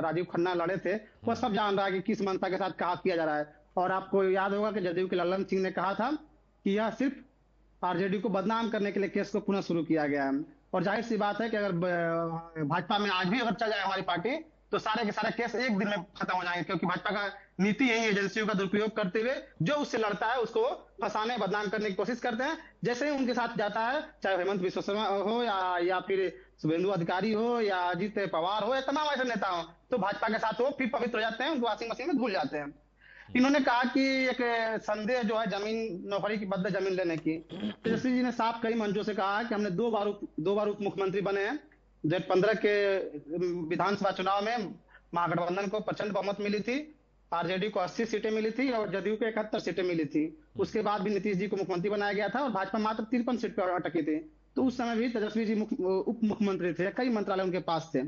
राजीव खन्ना लड़े थे, वो सब जान रहा है कि किस मंशा के साथ क्या किया जा रहा है। और आपको याद होगा कि जदयू के ललन सिंह ने कहा था कि यह सिर्फ आरजेडी को बदनाम करने के लिए केस को पुनः शुरू किया गया है। और जाहिर सी बात है कि अगर भाजपा में आज भी अगर चल जाए हमारी पार्टी तो सारे के सारे केस एक दिन में खत्म हो जाएंगे, क्योंकि भाजपा का नीति यही एजेंसियों का दुरुपयोग करते हुए जो उससे लड़ता है उसको फंसाने, बदनाम करने की कोशिश करते हैं। जैसे ही उनके साथ जाता है, चाहे हेमंत बिस्वा शर्मा हो या फिर शुभेंदु अधिकारी हो या अजित पवार हो या तमाम ऐसे नेता हो, तो भाजपा के साथ वो फिर पवित्र हो जाते हैं, उनको वॉशिंग मशीन में धुल जाते हैं। इन्होंने कहा कि एक संदेह जो है जमीन, नौकरी की बदले जमीन लेने की, तेजस्वी जी ने साफ कई मंचों से कहा कि हमने 2 बार उप मुख्यमंत्री बने हैं। 2015 के विधानसभा चुनाव में महागठबंधन को प्रचंड बहुमत मिली थी, आरजेडी को 80 सीटें मिली थी और जदयू को 71 सीटें मिली थी। उसके बाद भी नीतीश जी को मुख्यमंत्री बनाया गया था और भाजपा मात्र 53 सीट पर अटकी थी। तो उस समय भी तेजस्वी जी उप मुख्यमंत्री थे, कई मंत्रालय उनके पास थे।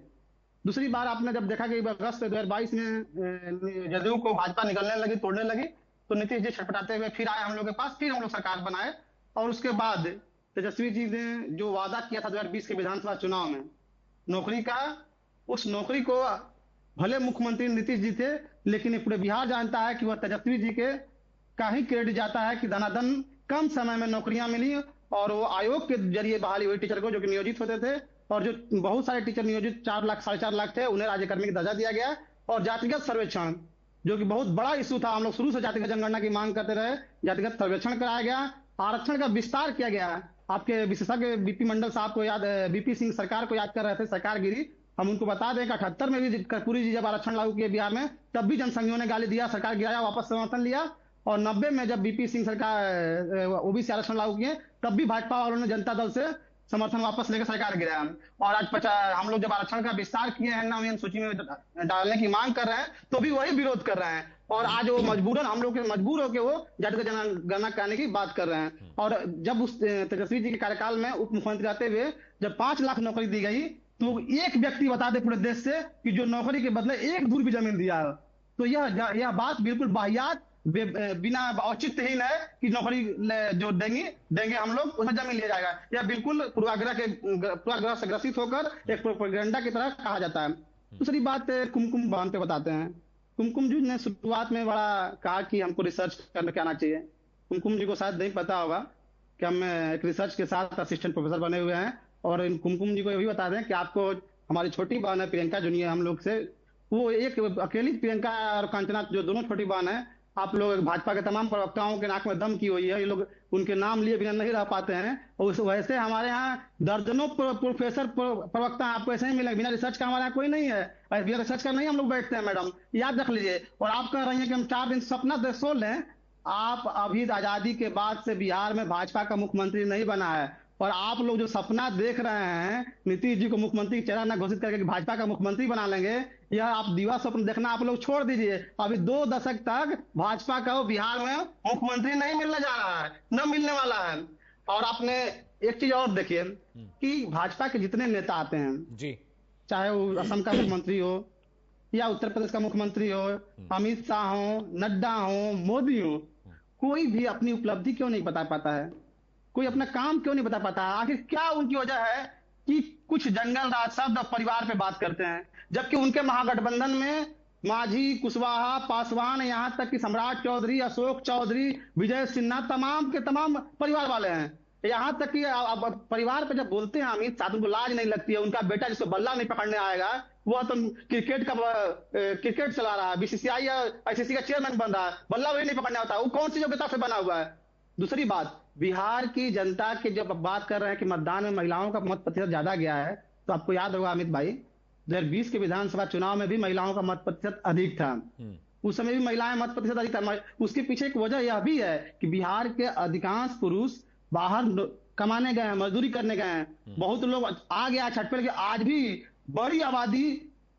दूसरी बार आपने जब देखा कि अगस्त 2022 में जदयू को भाजपा निकलने लगी, तोड़ने लगी, तो नीतीश जी छटपटाते हुए फिर आए हम लोग के पास, फिर हम लोग सरकार बनाए। और उसके बाद तेजस्वी जी ने जो वादा किया था 2020 के विधानसभा चुनाव में नौकरी का, उस नौकरी को भले मुख्यमंत्री नीतीश जी थे, लेकिन पूरे बिहार जानता है कि वह तेजस्वी जी के का ही क्रेडिट जाता है कि धनाधन कम समय में नौकरियां मिली और वो आयोग के जरिए बहाली हुई टीचर को, जो कि नियोजित होते थे। और जो बहुत सारे टीचर नियोजित 4 लाख 4.5 लाख थे, उन्हें राज्यकर्मी का दर्जा दिया गया। और जातिगत सर्वेक्षण, जो कि बहुत बड़ा इशू था, हम लोग शुरू से जातिगत जनगणना की मांग करते रहे, जातिगत सर्वेक्षण कराया गया, आरक्षण का विस्तार किया गया। आपके विशेषज्ञ बीपी मंडल साहब को याद, बीपी सिंह सरकार को याद कर रहे थे, सरकार गिरी हम उनको बता दें कि 78 में भी कर्पूरी जी जब आरक्षण लागू किए बिहार में, तब भी जनसंघियों ने गाली दिया, सरकार गिराया, वापस समर्थन लिया। और 90 में जब बीपी सिंह सरकार ओबीसी आरक्षण लागू किए, तब भी भाजपा वालों ने जनता दल से समर्थन वापस लेकर सरकार गिराया। और आज हम लोग जब आरक्षण का विस्तार किए हैं, नवीन सूची में डालने की मांग कर रहे हैं, तो भी वही विरोध कर रहे हैं। और आज वो मजबूरन हम लोग मजबूर होकर वो जातिगत जनगणना कराने की बात कर रहे हैं। और जब उस तेजस्वी जी के कार्यकाल में उप मुख्यमंत्री रहते हुए जब 5 लाख नौकरी दी गई, तो एक व्यक्ति बता दे पूरे देश से कि जो नौकरी के बदले 1 दूर भी जमीन दिया है। तो यह बात बिल्कुल वाहियात, बिना औचित्यहीन है कि नौकरी जो देंगे हम लोग, उसमें जमीन लिया जाएगा। यह बिल्कुल पूर्वाग्रह से ग्रसित होकर एक प्रोपेगेंडा की तरह कहा जाता है। दूसरी बात कुमकुम बहन पे बताते हैं। कुमकुम जी ने शुरुआत में बड़ा कहा कि हमको रिसर्च करके आना चाहिए। कुमकुम जी को शायद नहीं पता होगा कि हम एक रिसर्च के साथ असिस्टेंट प्रोफेसर बने हुए हैं। और इन कुमकुम जी को ये भी बता दें कि आपको हमारी छोटी बहन है प्रियंका, जो नहीं है हम लोग से, वो एक अकेली प्रियंका और कांचना जो दोनों छोटी बहन है, आप लोग भाजपा के तमाम प्रवक्ताओं के नाक में दम की हुई है। ये लोग उनके नाम लिए बिना नहीं रह पाते हैं। और वैसे हमारे यहाँ दर्जनों प्रोफेसर प्रवक्ता आपको ऐसे ही मिलेंगे। बिना रिसर्च का हमारे यहाँ कोई नहीं है, बिना रिसर्च का नहीं हम लोग बैठते हैं मैडम, याद रख लीजिए। और आप कह रही हैं कि हम 4 दिन सपना सो लें। आप अभी आजादी के बाद से बिहार में भाजपा का मुख्यमंत्री नहीं बना है। और आप लोग जो सपना देख रहे हैं नीतीश जी को मुख्यमंत्री चेहरा न घोषित करके भाजपा का मुख्यमंत्री बना लेंगे, यह आप दीवा स्वप्न देखना आप लोग छोड़ दीजिए। अभी 2 दशक तक भाजपा का बिहार में मुख्यमंत्री नहीं मिलने जा रहा है, न मिलने वाला है। और आपने एक चीज और देखिए कि भाजपा के जितने नेता आते हैं जी, चाहे वो असम का मुख्यमंत्री हो या उत्तर प्रदेश का मुख्यमंत्री हो, अमित शाह हो, नड्डा हो, मोदी हो, कोई भी अपनी उपलब्धि क्यों नहीं बता पाता है, कोई अपना काम क्यों नहीं बता पाता? आखिर क्या उनकी वजह है कि कुछ जंगल राज शब्द परिवार पे बात करते हैं, जबकि उनके महागठबंधन में मांझी, कुशवाहा, पासवान, यहाँ तक कि सम्राट चौधरी, अशोक चौधरी, विजय सिन्हा, तमाम के तमाम परिवार वाले हैं। यहाँ तक कि परिवार पे जब बोलते हैं अमित शाह, उनको लाज नहीं लगती है। उनका बेटा जिसको बल्ला नहीं पकड़ने आएगा, वह तो क्रिकेट चला रहा है, बीसीसीआई या आईसीसी का चेयरमैन बन रहा है, बल्ला वही नहीं पकड़ने आता। वो कौन सी योग्यता से बना हुआ है? दूसरी बात, बिहार की जनता की जब बात कर रहे हैं कि मतदान में महिलाओं का मत प्रतिशत ज्यादा गया है, तो आपको याद होगा अमित भाई, 2020 के विधानसभा चुनाव में भी महिलाओं का मत प्रतिशत अधिक था। उस समय भी महिलाएं मत प्रतिशत अधिक था। उसके पीछे एक वजह यह भी है कि बिहार के अधिकांश पुरुष बाहर कमाने गए हैं, मजदूरी करने गए हैं। बहुत लोग आ गया छठ पे, आज भी बड़ी आबादी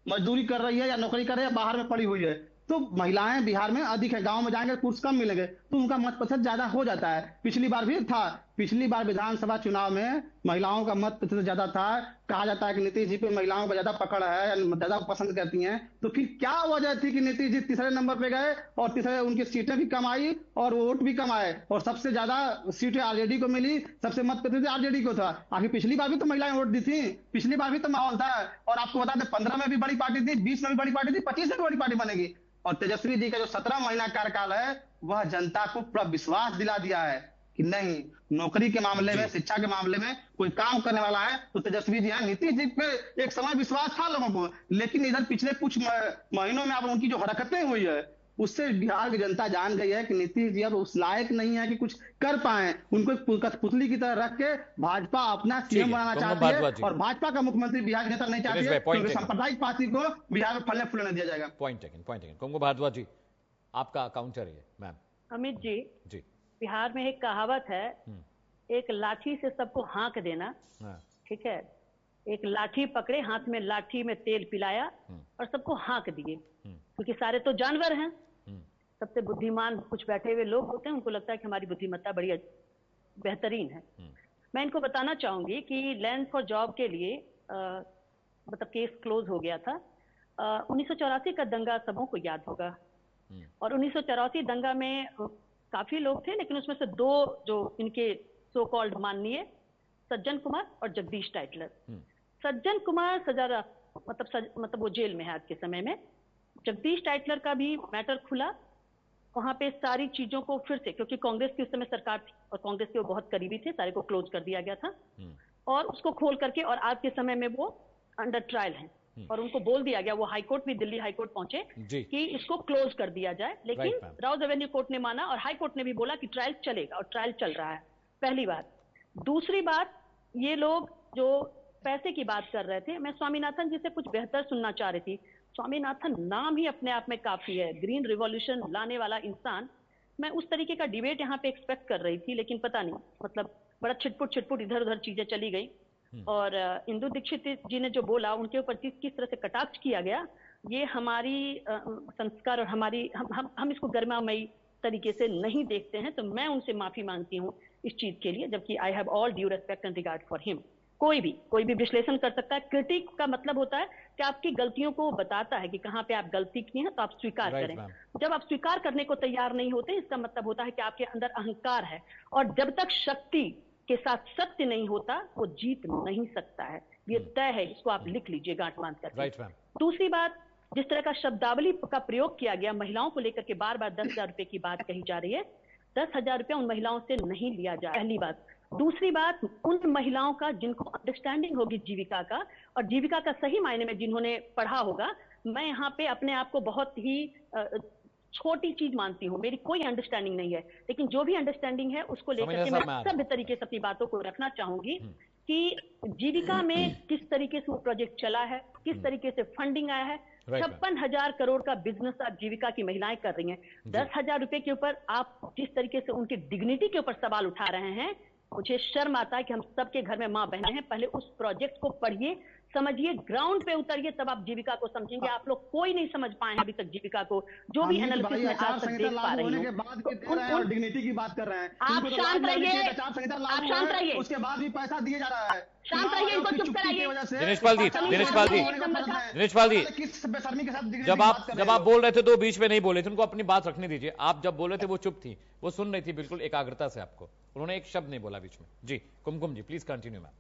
मजदूरी कर रही है या नौकरी कर रही है, बाहर में पड़ी हुई है। तो महिलाएं बिहार में अधिक है, गांव में जाएंगे पुरुष कम मिलेंगे, तो उनका मत प्रतिशत ज्यादा हो जाता है। पिछली बार भी था, पिछली बार विधानसभा चुनाव में महिलाओं का मत प्रतिशत ज्यादा था। कहा जाता है कि नीतीश जी पे महिलाओं को ज्यादा पकड़ है, ज्यादा पसंद करती हैं। तो फिर क्या वजह थी कि नीतीश जी तीसरे नंबर पे गए और तीसरे उनकी सीटें भी कम आई और वोट भी कम आए, और सबसे ज्यादा सीटें आरजेडी को मिली, सबसे मत प्रतिशत आरजेडी को था। आखिर पिछली बार भी तो महिलाएं वोट दी थी, पिछली बार भी तो माहौल था। और आपको बता दें 15 में भी बड़ी पार्टी थी, 20 में भी बड़ी पार्टी थी, 25 में भी बड़ी पार्टी बनेगी। और तेजस्वी जी का जो 17 महीना कार्यकाल है, वह जनता को पूरा विश्वास दिला दिया है कि नहीं, नौकरी के मामले में, शिक्षा के मामले में कोई काम करने वाला है तो तेजस्वी जी हैं। नीतीश जी पे एक समय विश्वास था लोगों को, लेकिन इधर पिछले कुछ महीनों में अब उनकी जो हरकतें हुई है, उससे बिहार की जनता जान गई है कि नीतीश जी अब उस लायक नहीं है कि कुछ कर पाए। उनको पुतली की तरह रख के भाजपा अपना सीएम बनाना चाहती है, और भाजपा का मुख्यमंत्री बिहार की नेता नहीं चाहती है, क्योंकि सांप्रदायिक पार्टी को बिहार में फलने फूलने दिया जाएगा। Point taken. कुमकुम भारद्वाज जी, आपका काउंटर है मैम। अमित जी, बिहार में एक कहावत है, एक लाठी से सबको हाँक देना, ठीक है। एक लाठी पकड़े, हाथ में लाठी में तेल पिलाया और सबको हाँक दिए, क्योंकि सारे तो जानवर हैं। सबसे बुद्धिमान कुछ बैठे हुए लोग होते हैं, उनको लगता है कि हमारी बुद्धिमत्ता बड़ी बेहतरीन है। मैं इनको बताना चाहूंगी कि लैंड फॉर जॉब के लिए मतलब केस क्लोज हो गया था। 1984 का दंगा सबों को याद होगा, और 1984 दंगा में काफी लोग थे, लेकिन उसमें से 2 जो इनके सो कॉल्ड माननीय सज्जन कुमार और जगदीश टाइटलर। सज्जन कुमार सजा मतलब वो जेल में है आज के समय में। जगदीश टाइटलर का भी मैटर खुला, वहां पे सारी चीजों को फिर से, क्योंकि कांग्रेस की उस समय सरकार थी और कांग्रेस के वो बहुत करीबी थे, सारे को क्लोज कर दिया गया था और उसको खोल करके, और आज के समय में वो अंडर ट्रायल है और उनको बोल दिया गया, वो हाईकोर्ट भी, दिल्ली हाईकोर्ट पहुंचे कि इसको क्लोज कर दिया जाए, लेकिन राउज एवेन्यू कोर्ट ने माना और हाई कोर्ट ने भी बोला कि ट्रायल चलेगा, और ट्रायल चल रहा है। पहली बात। दूसरी बात, ये लोग जो पैसे की बात कर रहे थे, मैं स्वामीनाथन जी से कुछ बेहतर सुनना चाह रही थी। स्वामीनाथन नाम ही अपने आप में काफी है, ग्रीन रिवॉल्यूशन लाने वाला इंसान। मैं उस तरीके का डिबेट यहाँ पे एक्सपेक्ट कर रही थी, लेकिन पता नहीं, मतलब बड़ा छिटपुट इधर उधर चीजें चली गई। और इंदु दीक्षित जी ने जो बोला, उनके ऊपर किस तरह से कटाक्ष किया गया, ये हमारी संस्कार और हमारी हम इसको गरिमामयी तरीके से नहीं देखते हैं। तो मैं उनसे माफी मांगती हूँ इस चीज के लिए, जबकि I have all due respect and regard for him. कोई भी विश्लेषण कर सकता है। क्रिटिक का मतलब होता है कि आपकी गलतियों को बताता है कि कहाँ पे आप गलती की है, तो आप स्वीकार करें। जब आप स्वीकार करने को तैयार नहीं होते, इसका मतलब होता है कि आपके अंदर अहंकार है, और जब तक शक्ति के साथ सत्य नहीं होता, वो जीत नहीं सकता है। ये तय है, इसको आप लिख लीजिए गांठ बांध कर। दूसरी बात, जिस तरह का शब्दावली का प्रयोग किया गया महिलाओं को लेकर के, बार बार 10,000 रुपए की बात कही जा रही है। 10,000 रुपया उन महिलाओं से नहीं लिया जाए, पहली बात। दूसरी बात, उन महिलाओं का जिनको अंडरस्टैंडिंग होगी जीविका का, और जीविका का सही मायने में जिन्होंने पढ़ा होगा, मैं यहाँ पे अपने आप को बहुत ही छोटी चीज मानती हूँ, मेरी कोई अंडरस्टैंडिंग नहीं है, लेकिन जो भी अंडरस्टैंडिंग है उसको लेकर के मैं सभ्य तरीके से अपनी बातों को रखना चाहूंगी कि जीविका में किस तरीके से वो प्रोजेक्ट चला है, किस तरीके से फंडिंग आया है। 56,000 करोड़ का बिजनेस आज जीविका की महिलाएं कर रही हैं। 10,000 रुपए के ऊपर आप जिस तरीके से उनकी डिग्निटी के ऊपर सवाल उठा रहे हैं, मुझे शर्म आता है कि हम सबके घर में माँ बहनें हैं। पहले उस प्रोजेक्ट को पढ़िए, समझिए, ग्राउंड पे उतरिए, तब आप जीविका को समझेंगे। आप लोग कोई नहीं समझ पाए हैं अभी तक जीविका को, जो भी एनालिसिस में आज तक देख पा रही हूँ। डिग्निटी की बात कर रहे हैं, आप शांत रहिए, आप शांत रहिए, उसके बाद भी पैसा दिया जा रहा है। शांत रहिए, इनको चुप कराइए। दिनेश पाल जी, किस बेशर्मी के साथ जब आप बोल रहे थे तो बीच में नहीं बोले थे, उनको अपनी बात रखने दीजिए। आप जब बोल रहे थे वो चुप थी, वो सुन रही थी बिल्कुल एकाग्रता से आपको, उन्होंने एक शब्द नहीं बोला बीच में। जी कुमकुम जी, प्लीज कंटिन्यू मैम।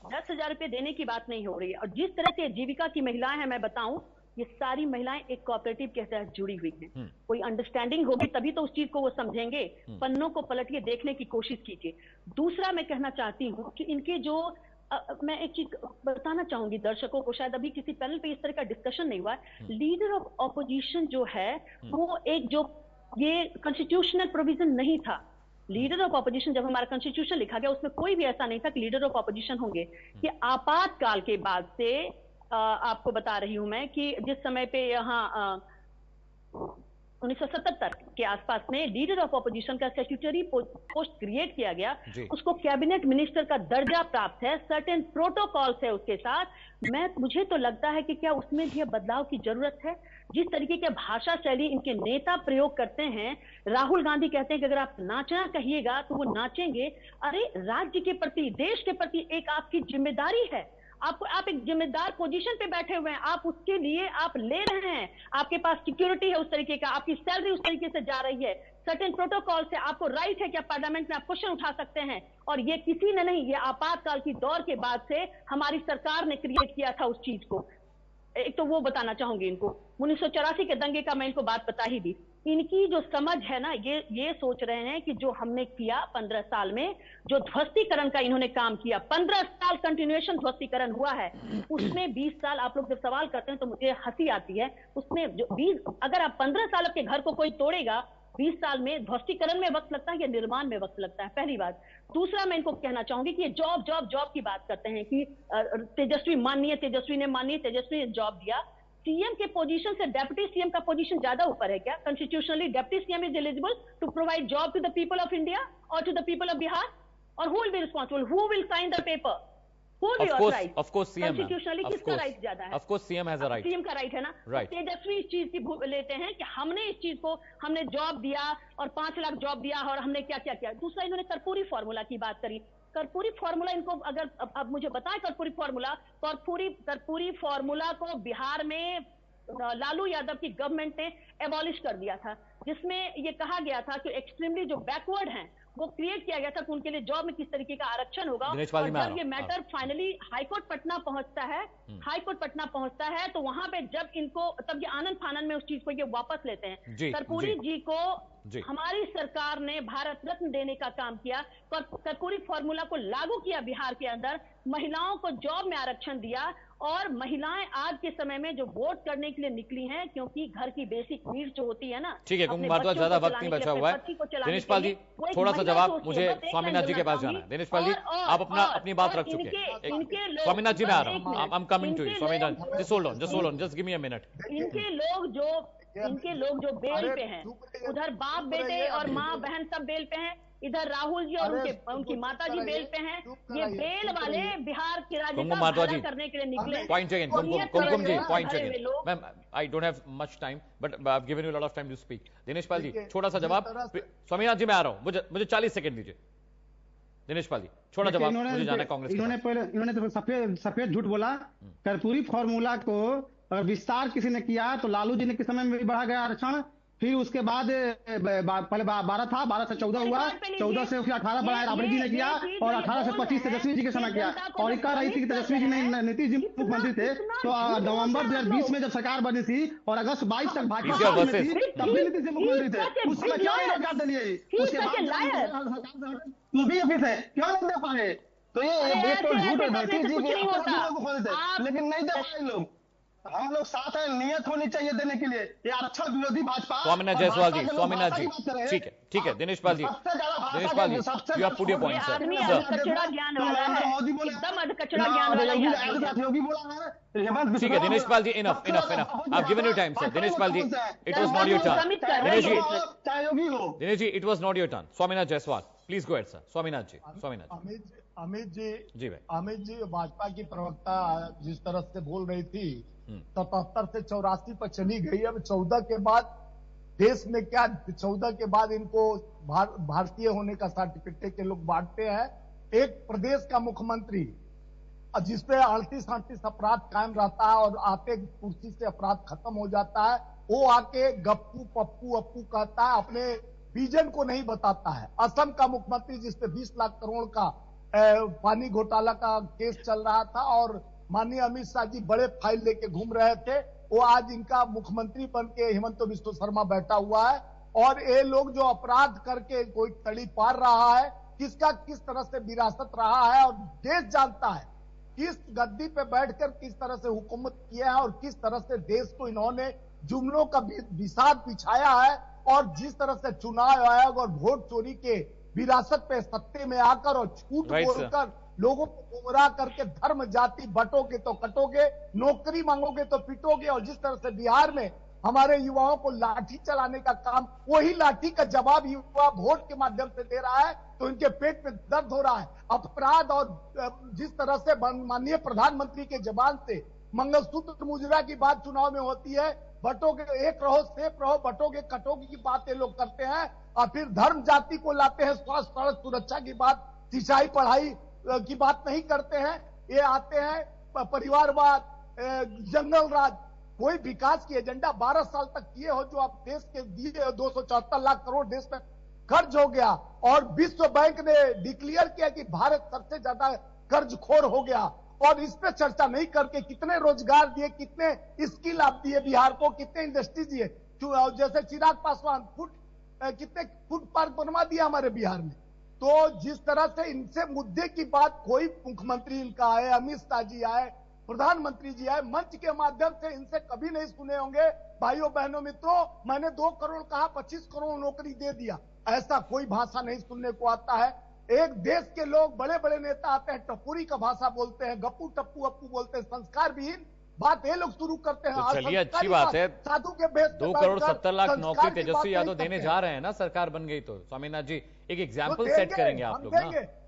10,000 रुपए देने की बात नहीं हो रही है। और जिस तरह से जीविका की महिलाएं हैं, मैं बताऊं, ये सारी महिलाएं एक कोऑपरेटिव के तहत जुड़ी हुई हैं। कोई अंडरस्टैंडिंग होगी तभी तो उस चीज को वो समझेंगे। पन्नों को पलटिए, देखने की कोशिश कीजिए। दूसरा मैं कहना चाहती हूँ कि इनके जो मैं एक चीज बताना चाहूंगी दर्शकों को, शायद अभी किसी पैनल पे इस तरह का डिस्कशन नहीं हुआ। लीडर ऑफ ऑपोजिशन जो है, वो एक जो ये कॉन्स्टिट्यूशनल प्रोविजन नहीं था। लीडर ऑफ ऑपोजिशन, जब हमारा कॉन्स्टिट्यूशन लिखा गया, उसमें कोई भी ऐसा नहीं था कि लीडर ऑफ ऑपोजिशन होंगे। ये आपातकाल के बाद से आपको बता रही हूं मैं कि जिस समय पे यहाँ 1977 के आसपास में लीडर ऑफ ऑपोजिशन का स्टैट्यूटरी पोस्ट क्रिएट किया गया, उसको कैबिनेट मिनिस्टर का दर्जा प्राप्त है, सर्टेन प्रोटोकॉल्स है उसके साथ। मुझे तो लगता है कि क्या उसमें भी बदलाव की जरूरत है। जिस तरीके के भाषा शैली इनके नेता प्रयोग करते हैं, राहुल गांधी कहते हैं कि अगर आप नाचना कहिएगा तो वो नाचेंगे। अरे राज्य के प्रति, देश के प्रति एक आपकी जिम्मेदारी है। आप एक जिम्मेदार पोजीशन पे बैठे हुए हैं, आप उसके लिए आप ले रहे हैं, आपके पास सिक्योरिटी है उस तरीके का, आपकी सैलरी उस तरीके से जा रही है, सर्टेन प्रोटोकॉल से आपको राइट है कि आप पार्लियामेंट में आप क्वेश्चन उठा सकते हैं। और ये किसी ने नहीं, ये आपातकाल की दौर के बाद से हमारी सरकार ने क्रिएट किया था उस चीज को। एक तो वो बताना चाहूंगी इनको, 1984 के दंगे का मैं इनको बात बता ही दी। इनकी जो समझ है ना, ये सोच रहे हैं कि जो हमने किया 15 साल में, जो ध्वस्तीकरण का इन्होंने काम किया, 15 साल कंटिन्यूएशन ध्वस्तीकरण हुआ है, उसमें 20 साल आप लोग जब सवाल करते हैं तो मुझे हंसी आती है। उसमें जो 20, अगर आप 15 साल आपके घर को कोई तोड़ेगा, 20 साल में ध्वस्तीकरण में वक्त लगता है या निर्माण में वक्त लगता है, पहली बात। दूसरा मैं इनको कहना चाहूंगी कि ये जॉब की बात करते हैं कि तेजस्वी ने जॉब दिया। सीएम के पोजीशन से डेप्यूटी सीएम का पोजीशन ज्यादा ऊपर है क्या? Constitutionally deputy CM is eligible to provide job to the people of India और to the people of Bihar? और who will be responsible? Who will sign the paper? Of course, CM. Constitutionally किसका right ज्यादा है? Of course, CM has a right. CM का right है ना? Right. तेजस्वी इस चीज की लेते हैं कि हमने इस चीज को, हमने जॉब दिया और 5 लाख जॉब दिया और हमने क्या क्या किया। दूसरा इन्होंने कर्पूरी फॉर्मूला की बात करी। कर्पूरी फॉर्मूला इनको अगर अब मुझे बताएं, कर्पूरी फॉर्मूला को बिहार में लालू यादव की गवर्नमेंट ने एबॉलिश कर दिया था, जिसमें ये कहा गया था कि एक्सट्रीमली जो बैकवर्ड हैं वो क्रिएट किया गया था कि उनके लिए जॉब में किस तरीके का आरक्षण होगा। और जब ये मैटर फाइनली हाईकोर्ट पटना पहुंचता है तो वहां पे जब इनको, तब ये आनंद फानन में उस चीज को ये वापस लेते हैं। कर्पूरी जी को हमारी सरकार ने भारत रत्न देने का काम किया, कर्पूरी फॉर्मूला को लागू किया बिहार के अंदर, महिलाओं को जॉब में आरक्षण दिया, और महिलाएं आज के समय में जो वोट करने के लिए निकली हैं, क्योंकि घर की बेसिक नीड्स जो होती है ना, ठीक है कुमकुम भारद्वाज, ज्यादा वक्त नहीं बचा हुआ है। दिनेश पाल जी, थोड़ा सा जवाब मुझे स्वामीनाथ जी के पास जाना है। दिनेश पाल जी, आप अपनी बात रख चुके हैं। स्वामीनाथ जी मैं आ रहा हूँ, I am coming to you. Swaminath, just hold on, just give me a minute. इनके लोग जो बेल पे हैं, उधर बाप बेटे और माँ बहन सब बेल पे हैं, इधर राहुल जी और उनकी माता जी बेल पे हैं। ये बेल वाले बिहार की राज्य का भला करने के लिए निकले। Point again, Kumkum ji, point again. Ma'am, I don't have much time, but I have given you lot of time to speak. Dinesh Pal ji, छोटा सा जवाब। स्वामीनाथ जी मैं आ रहा हूँ, मुझे 40 सेकंड दीजिए। दिनेश पाल जी, छोटा जवाब मुझे जाना है कांग्रेस। इन्होंने तो सफेद झूठ बोला। कर्पूरी फॉर्मूला को अगर विस्तार किसी ने किया तो लालू जी ने किस समय में भी बढ़ा गया आरक्षण, फिर उसके बाद पहले 12 था, 12 से 14 हुआ, 14 से 18 बढ़ाया राबड़ी जी ने किया, और 18 से 25 तेजस्वी जी के समय किया। और कह रही थी कि तेजस्वी जी नहीं, नीतीश जी मुख्यमंत्री थे, तो नवंबर 2020 में जब सरकार बनी थी और अगस्त 22 तक भाजपा में थी, तब भी नीतीश जी मुख्यमंत्री थे। उस समय क्यों नहीं रोजगार दिलिए? उसके बाद वो भी अभी थे, क्यों नहीं दे पाए? तो ये तो झूठ है, लेकिन नहीं दे पाए लोग। हम लोग साथ हैं, नियत होनी चाहिए देने के लिए। ये आरक्षण विरोधी भाजपा। स्वामीनाथ जायसवाल जी, स्वामीनाथ जी, ठीक है। Dinesh Pal ji, you have put your point sir. कचड़ा ज्ञान वाला है, एकदम अधकचरा ज्ञान वाला योगी बोला है। ठीक है Dinesh Pal ji, enough. I have given you time sir. Dinesh Pal ji, it was not your turn. Dinesh ji, it was not your turn. Swaminath Jaiswal, please go ahead sir. Swaminath ji. Amit ji, भाई। भाजपा की प्रवक्ता जिस तरह से बोल रही थी, 77 से 84 पर चली गई। अब 14 के बाद देश में क्या, 14 के बाद इनको भारतीय होने का सर्टिफिकेट के लोग बांटते हैं। एक प्रदेश का मुख्यमंत्री जिसपे 38-38 अपराध कायम रहता है और आते कुर्सी से अपराध खत्म हो जाता है, वो आके गप्पू पप्पू अप्पू कहता है, अपने विजन को नहीं बताता है। असम का मुख्यमंत्री जिसपे 20 लाख करोड़ का पानी घोटाला का केस चल रहा था और माननीय अमित शाह जी बड़े फाइल लेके घूम रहे थे, वो आज इनका मुख्यमंत्री बन के हेमंत बिस्व शर्मा बैठा हुआ है। और ये लोग जो अपराध करके कोई तड़ी पार रहा है, किसका किस तरह से विरासत रहा है, और देश जानता है किस गद्दी पे बैठकर किस तरह से हुकूमत किया है और किस तरह से देश को इन्होंने जुमलों का विषाद बिछाया है। और जिस तरह से चुनाव आयोग और वोट चोरी के विरासत पे सत्ते में आकर और झूठ बोलकर लोगों को गुमराह करके धर्म जाति बटोगे तो कटोगे, नौकरी मांगोगे तो पिटोगे, और जिस तरह से बिहार में हमारे युवाओं को लाठी चलाने का काम, वही लाठी का जवाब युवा वोट के माध्यम से दे रहा है, तो इनके पेट में दर्द हो रहा है। अपराध और जिस तरह से माननीय प्रधानमंत्री के जबान से मंगलसूत्र मुजरा की बात चुनाव में होती है, बटोगे एक रहो सेफ रहो, बटोगे कटोगे की बातें लोग करते हैं, और फिर धर्म जाति को लाते हैं, स्वास्थ्य सड़क सुरक्षा की बात, सिंचाई पढ़ाई की बात नहीं करते हैं। ये आते हैं परिवारवाद, जंगल राज, कोई विकास की एजेंडा 12 साल तक किए हो जो आप देश के दिए 274 लाख करोड़ देश में कर्ज हो गया, और विश्व बैंक ने डिक्लेयर किया कि भारत सबसे ज्यादा कर्जखोर हो गया, और इस पे चर्चा नहीं करके कितने रोजगार दिए, कितने स्किल आप दिए बिहार को, कितने इंडस्ट्री दिए। जैसे चिराग पासवान कितने फूड पार्क बनवा दिया हमारे बिहार में। तो जिस तरह से इनसे मुद्दे की बात कोई मुख्यमंत्री इनका आए, अमित शाह जी आए, प्रधानमंत्री जी आए, मंच के माध्यम से इनसे कभी नहीं सुने होंगे। भाइयों बहनों मित्रों, मैंने 2 करोड़ कहा, 25 करोड़ नौकरी दे दिया, ऐसा कोई भाषा नहीं सुनने को आता है। एक देश के लोग बड़े बड़े नेता आते हैं, टपोरी का भाषा बोलते हैं, गप्पू टप्पू अप्पू बोलते हैं, संस्कार विहीन बात ये लोग शुरू करते हैं। तो चलिए अच्छी बात है, साधु के बेस 2 करोड़ 70 लाख नौकरी तेजस्वी यादव देने जा रहे हैं ना, सरकार बन गई तो। स्वामीनाथ जी एक एग्जाम्पल सेट करेंगे आप लोग ना।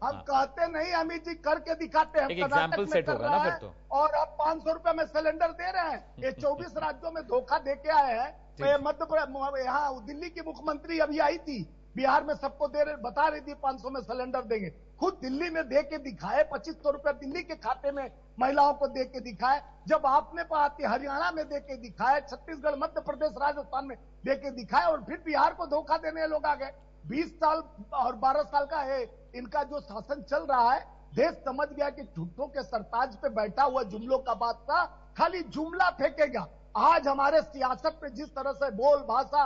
हम कहते नहीं, अमित जी करके दिखाते हैं, एक एग्जाम्पल सेट होगा ना फिर तो। और अब 500 रुपए में सिलेंडर दे रहे हैं। ये 24 राज्यों में धोखा दे के आए हैं। मध्य प्रदेश, यहाँ दिल्ली की मुख्यमंत्री अभी आई थी, बिहार में सबको दे रहे, बता रही थी 500 में सिलेंडर देंगे। खुद दिल्ली में दे के दिखाए, 2500 रुपए दिल्ली के खाते में महिलाओं को दे के दिखाए। जब आपने बात हरियाणा में दे के दिखाए, छत्तीसगढ़, मध्य प्रदेश, राजस्थान में दे के दिखाए, और फिर बिहार को धोखा देने लोग आ गए। 20 साल और 12 साल का है इनका जो शासन चल रहा है, देश समझ गया कि झूठों के सरताज पे बैठा हुआ जुमलों का बादशाह खाली जुमला फेंकेगा। आज हमारे सियासत पे जिस तरह से बोल भाषा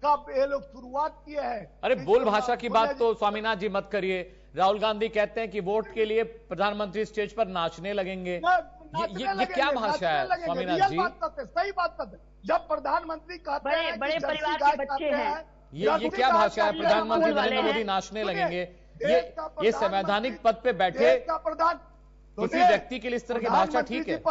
का ये लोग शुरुआत किए हैं। अरे बोल भाषा की बात तो स्वामीनाथ जी मत करिए। राहुल गांधी कहते हैं कि वोट के लिए प्रधानमंत्री स्टेज पर नाचने लगेंगे। ये क्या भाषा है स्वामीनाथ जी? सही बात करते, जब प्रधानमंत्री कहते हैं बड़े परिवार के बच्चे हैं, ये क्या भाषा है? प्रधानमंत्री नरेंद्र मोदी नाचने लगेंगे? ये संवैधानिक पद पे बैठे किसी व्यक्ति के लिए इस तरह की भाषा ठीक है?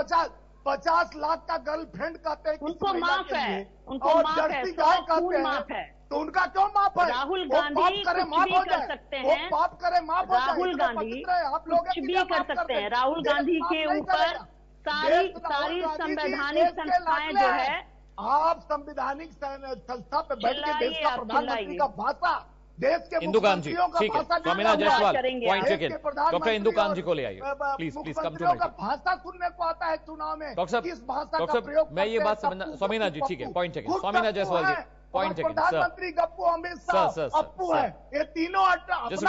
50 लाख का गर्लफ्रेंड कहते हैं, उनको माफ है, उनको और माफ है, जर्सी गाय कहते माफ है, हैं, तो उनका क्यों माफ है? राहुल गांधी करे कुछ माफ भी हो कर जाए, सकते वो हैं, पाप करे माफ हो जाए। राहुल गांधी कुछ भी कर सकते हैं। राहुल गांधी के ऊपर सारी संवैधानिक संस्थाएं जो है, आप संवैधानिक संस्था पे बैठ के देश का प्रधानमंत्री का भाषा, देश के इंदुकांत जी, ठीक है, Swaminath Jaiswal point taken. Doctor Indukant ji को ले आइए प्लीज, कम टू भाषा सुनने को आता है चुनाव में। डॉक्टर मैं ये बात समझना, स्वामीनाथ जी ठीक है, point taken. Swaminath Jaiswal ji point taken. प्रधानमंत्री गप्पू, अमित शाह, अप्पू है, ये तीनों just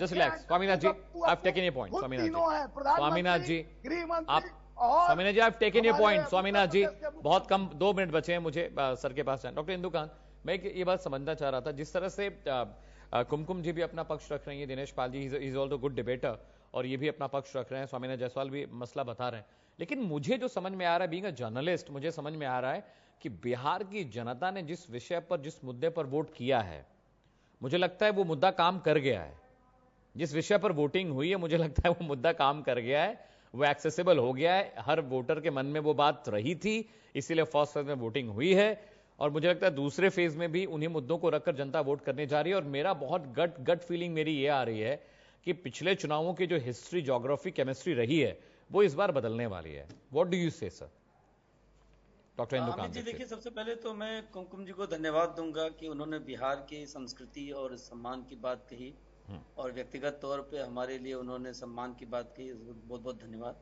relax. Swaminath ji I have taken your point. Swaminath ji आप Swaminath ji I have taken your point. Swaminath ji बहुत कम 2 मिनट बचे हैं मुझे सर के पास जाना। डॉक्टर इंदुकांत, मैं ये बात समझना चाह रहा था, जिस तरह से कुमकुम जी भी अपना पक्ष रख रही है, दिनेश पाल जी इज ऑल्सो गुड डिबेटर और ये भी अपना पक्ष रख रहे हैं, स्वामीनाथ जायसवाल भी मसला बता रहे हैं, लेकिन मुझे जो समझ में आ रहा है, बीइंग अ जर्नलिस्ट, मुझे समझ में आ रहा है कि बिहार की जनता ने जिस विषय पर, जिस मुद्दे पर वोट किया है, मुझे लगता है वो मुद्दा काम कर गया है। जिस विषय पर वोटिंग हुई है, मुझे लगता है वो मुद्दा काम कर गया है, वो एक्सेसिबल हो गया है, हर वोटर के मन में वो बात रही थी, इसीलिए फर्स्ट फेज में वोटिंग हुई है और मुझे लगता है दूसरे फेज में भी उन्हीं मुद्दों को रखकर जनता वोट करने जा रही है। और मेरा बहुत गट फीलिंग मेरी ये आ रही है कि पिछले चुनावों की जो हिस्ट्री, ज्योग्राफी, केमिस्ट्री रही है, वो इस बार बदलने वाली है। व्हाट डू यू से सर? डॉक्टर इंदुकांत जी, देखिए, सबसे पहले तो मैं कुमकुम जी को धन्यवाद दूंगा कि उन्होंने बिहार की संस्कृति और सम्मान की बात कही और व्यक्तिगत तौर पे हमारे लिए उन्होंने सम्मान की बात कही, बहुत बहुत धन्यवाद।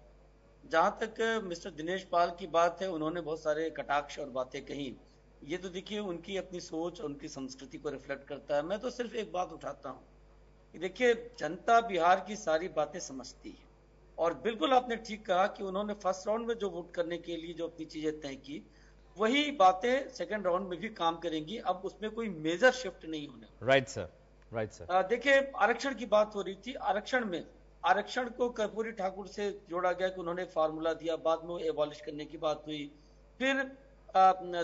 जहां तक मिस्टर दिनेश पाल की बात है, उन्होंने बहुत सारे कटाक्ष और बातें कही, ये तो देखिए उनकी अपनी सोच और उनकी संस्कृति को रिफ्लेक्ट करता है। मैं तो सिर्फ एक बात उठाता हूँ कि देखिए, जनता बिहार की सारी बातें समझती है और बिल्कुल आपने ठीक कहा कि उन्होंने फर्स्ट राउंड में जो वोट करने के लिए जो अपनी चीजें तय की, वही बातें सेकंड राउंड में भी काम करेंगी। अब उसमें कोई मेजर शिफ्ट नहीं होने। Right sir. देखिए, आरक्षण की बात हो रही थी। आरक्षण को कर्पूरी ठाकुर से जोड़ा गया कि उन्होंने फार्मूला दिया, बाद में एबॉलिश करने की बात हुई, फिर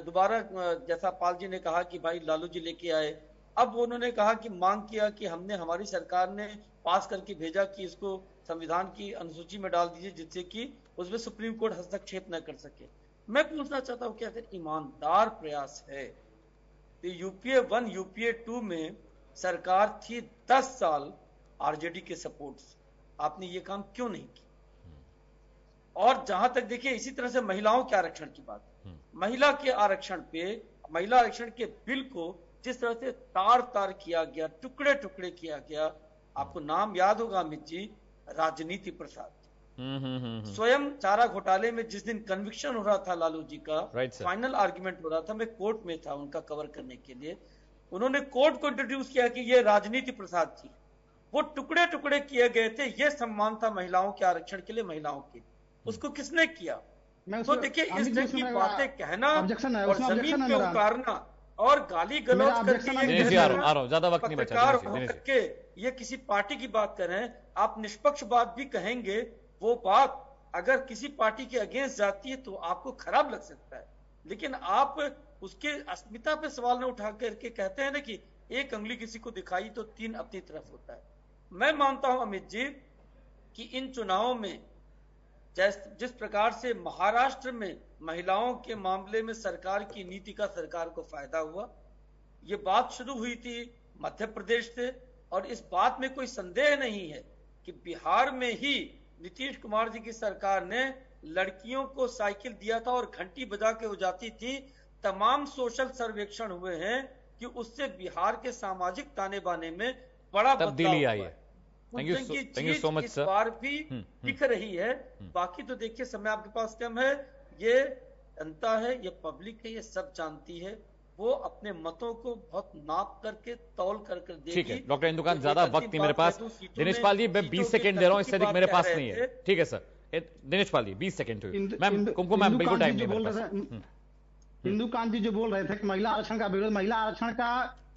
दोबारा जैसा पाल जी ने कहा कि भाई लालू जी लेके आए, अब उन्होंने कहा कि मांग किया कि हमने, हमारी सरकार ने पास करके भेजा कि इसको संविधान की अनुसूची में डाल दीजिए जिससे कि उसमें सुप्रीम कोर्ट हस्तक्षेप न कर सके। मैं पूछना चाहता हूं कि अगर ईमानदार प्रयास है तो यूपीए 1 यूपीए 2 में सरकार थी 10 साल आरजेडी के सपोर्ट से, आपने ये काम क्यों नहीं किया? और जहां तक देखिए, इसी तरह से महिलाओं के आरक्षण की बात, महिला के आरक्षण पे, महिला आरक्षण के बिल को जिस तरह से तार किया गया, टुकड़े टुकड़े किया गया, आपको नाम याद होगा अमित जी, राजनीति प्रसाद। स्वयं चारा घोटाले में जिस दिन कन्विक्शन हो रहा था लालू जी का, फाइनल आर्ग्यूमेंट हो रहा था, मैं कोर्ट में था उनका कवर करने के लिए, उन्होंने कोर्ट को इंट्रोड्यूस किया कि ये राजनीति प्रसाद थी, वो टुकड़े टुकड़े किए गए थे, ये सम्मान था महिलाओं के आरक्षण के लिए, महिलाओं के, उसको किसने किया? तो देखिए, इस तरह की बातें कहना और जमीन पे उतारना और गाली गलौज करके ये किसी पार्टी की बात कर रहे हैं, आप निष्पक्ष बात भी कहेंगे, वो बात अगर किसी पार्टी के अगेंस्ट जाती है तो आपको खराब लग सकता है, लेकिन आप उसके अस्मिता पे सवाल न उठा करके कहते हैं ना कि एक अंगुली किसी को दिखाई तो 3 अपनी तरफ होता है। मैं मानता हूं अमित जी कि इन चुनावों में जिस प्रकार से महाराष्ट्र में महिलाओं के मामले में सरकार की नीति का सरकार को फायदा हुआ, ये बात शुरू हुई थी मध्य प्रदेश से, और इस बात में कोई संदेह नहीं है कि बिहार में ही नीतीश कुमार जी की सरकार ने लड़कियों को साइकिल दिया था और घंटी बजा के हो जाती थी। तमाम सोशल सर्वेक्षण हुए हैं कि उससे बिहार के सामाजिक ताने बाने में बड़ा तब्दीली आई है। Thank you so much sir. इस बार भी दिख रही है। बाकी तो देखिए, समय आपके पास कम है, ये जनता है, ये पब्लिक है, ये सब जानती है, वो अपने मतों को बहुत नाप करके तौल कर देगी। ठीक है डॉक्टर इंदुकांत, ज्यादा वक्त नहीं मेरे पास। दिनेश पाल जी, मैं 20 सेकंड दे रहा हूं, इससे अधिक मेरे पास नहीं है। ठीक है सर, दिनेश पाल जी 20 सेकंड। मैम कुमकुम मैम, बिल्कुल टाइम नहीं मेरे पास। हिंदुकांत जी जो बोल रहे थे कि महिला आरक्षण का विरोध, महिला आरक्षण का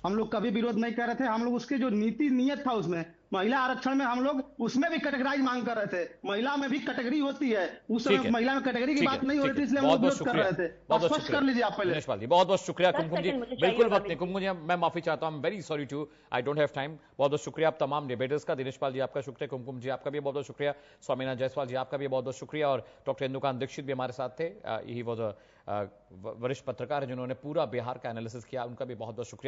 हम लोग कभी विरोध नहीं कर रहे थे। हम लोग उसके जो नियत था उसमें, महिला आरक्षण में हम लोग उसमें भी कैटेगराइज मांग कर रहे थे। महिला में भी कैटेगरी होती है, उस समय महिला में कैटेगरी की बात नहीं हो रही थी, इसलिए हम लोग विरोध कर रहे थे। स्पष्ट कर लीजिए आप पहले। दिनेश पाल जी बहुत बहुत शुक्रिया। कुमकुम जी बिल्कुल वक्त नहीं, कुमकुम जी मैं माफी चाहता हूं, very sorry to, I don't have time. बहुत बहुत शुक्रिया आप तमाम डिबेटर्स का। दिनेश पाल जी आपका शुक्रिया, कुमकुम जी आपका भी बहुत बहुत शुक्रिया, स्वामीनाथ जायसवाल जी आपका भी बहुत बहुत शुक्रिया, और डॉक्टर इंदुकांत दीक्षित भी हमारे साथ थे। ही वॉज अ वरिष्ठ पत्रकार जिन्होंने पूरा बिहार का एनालिसिस किया, उनका भी बहुत बहुत शुक्रिया।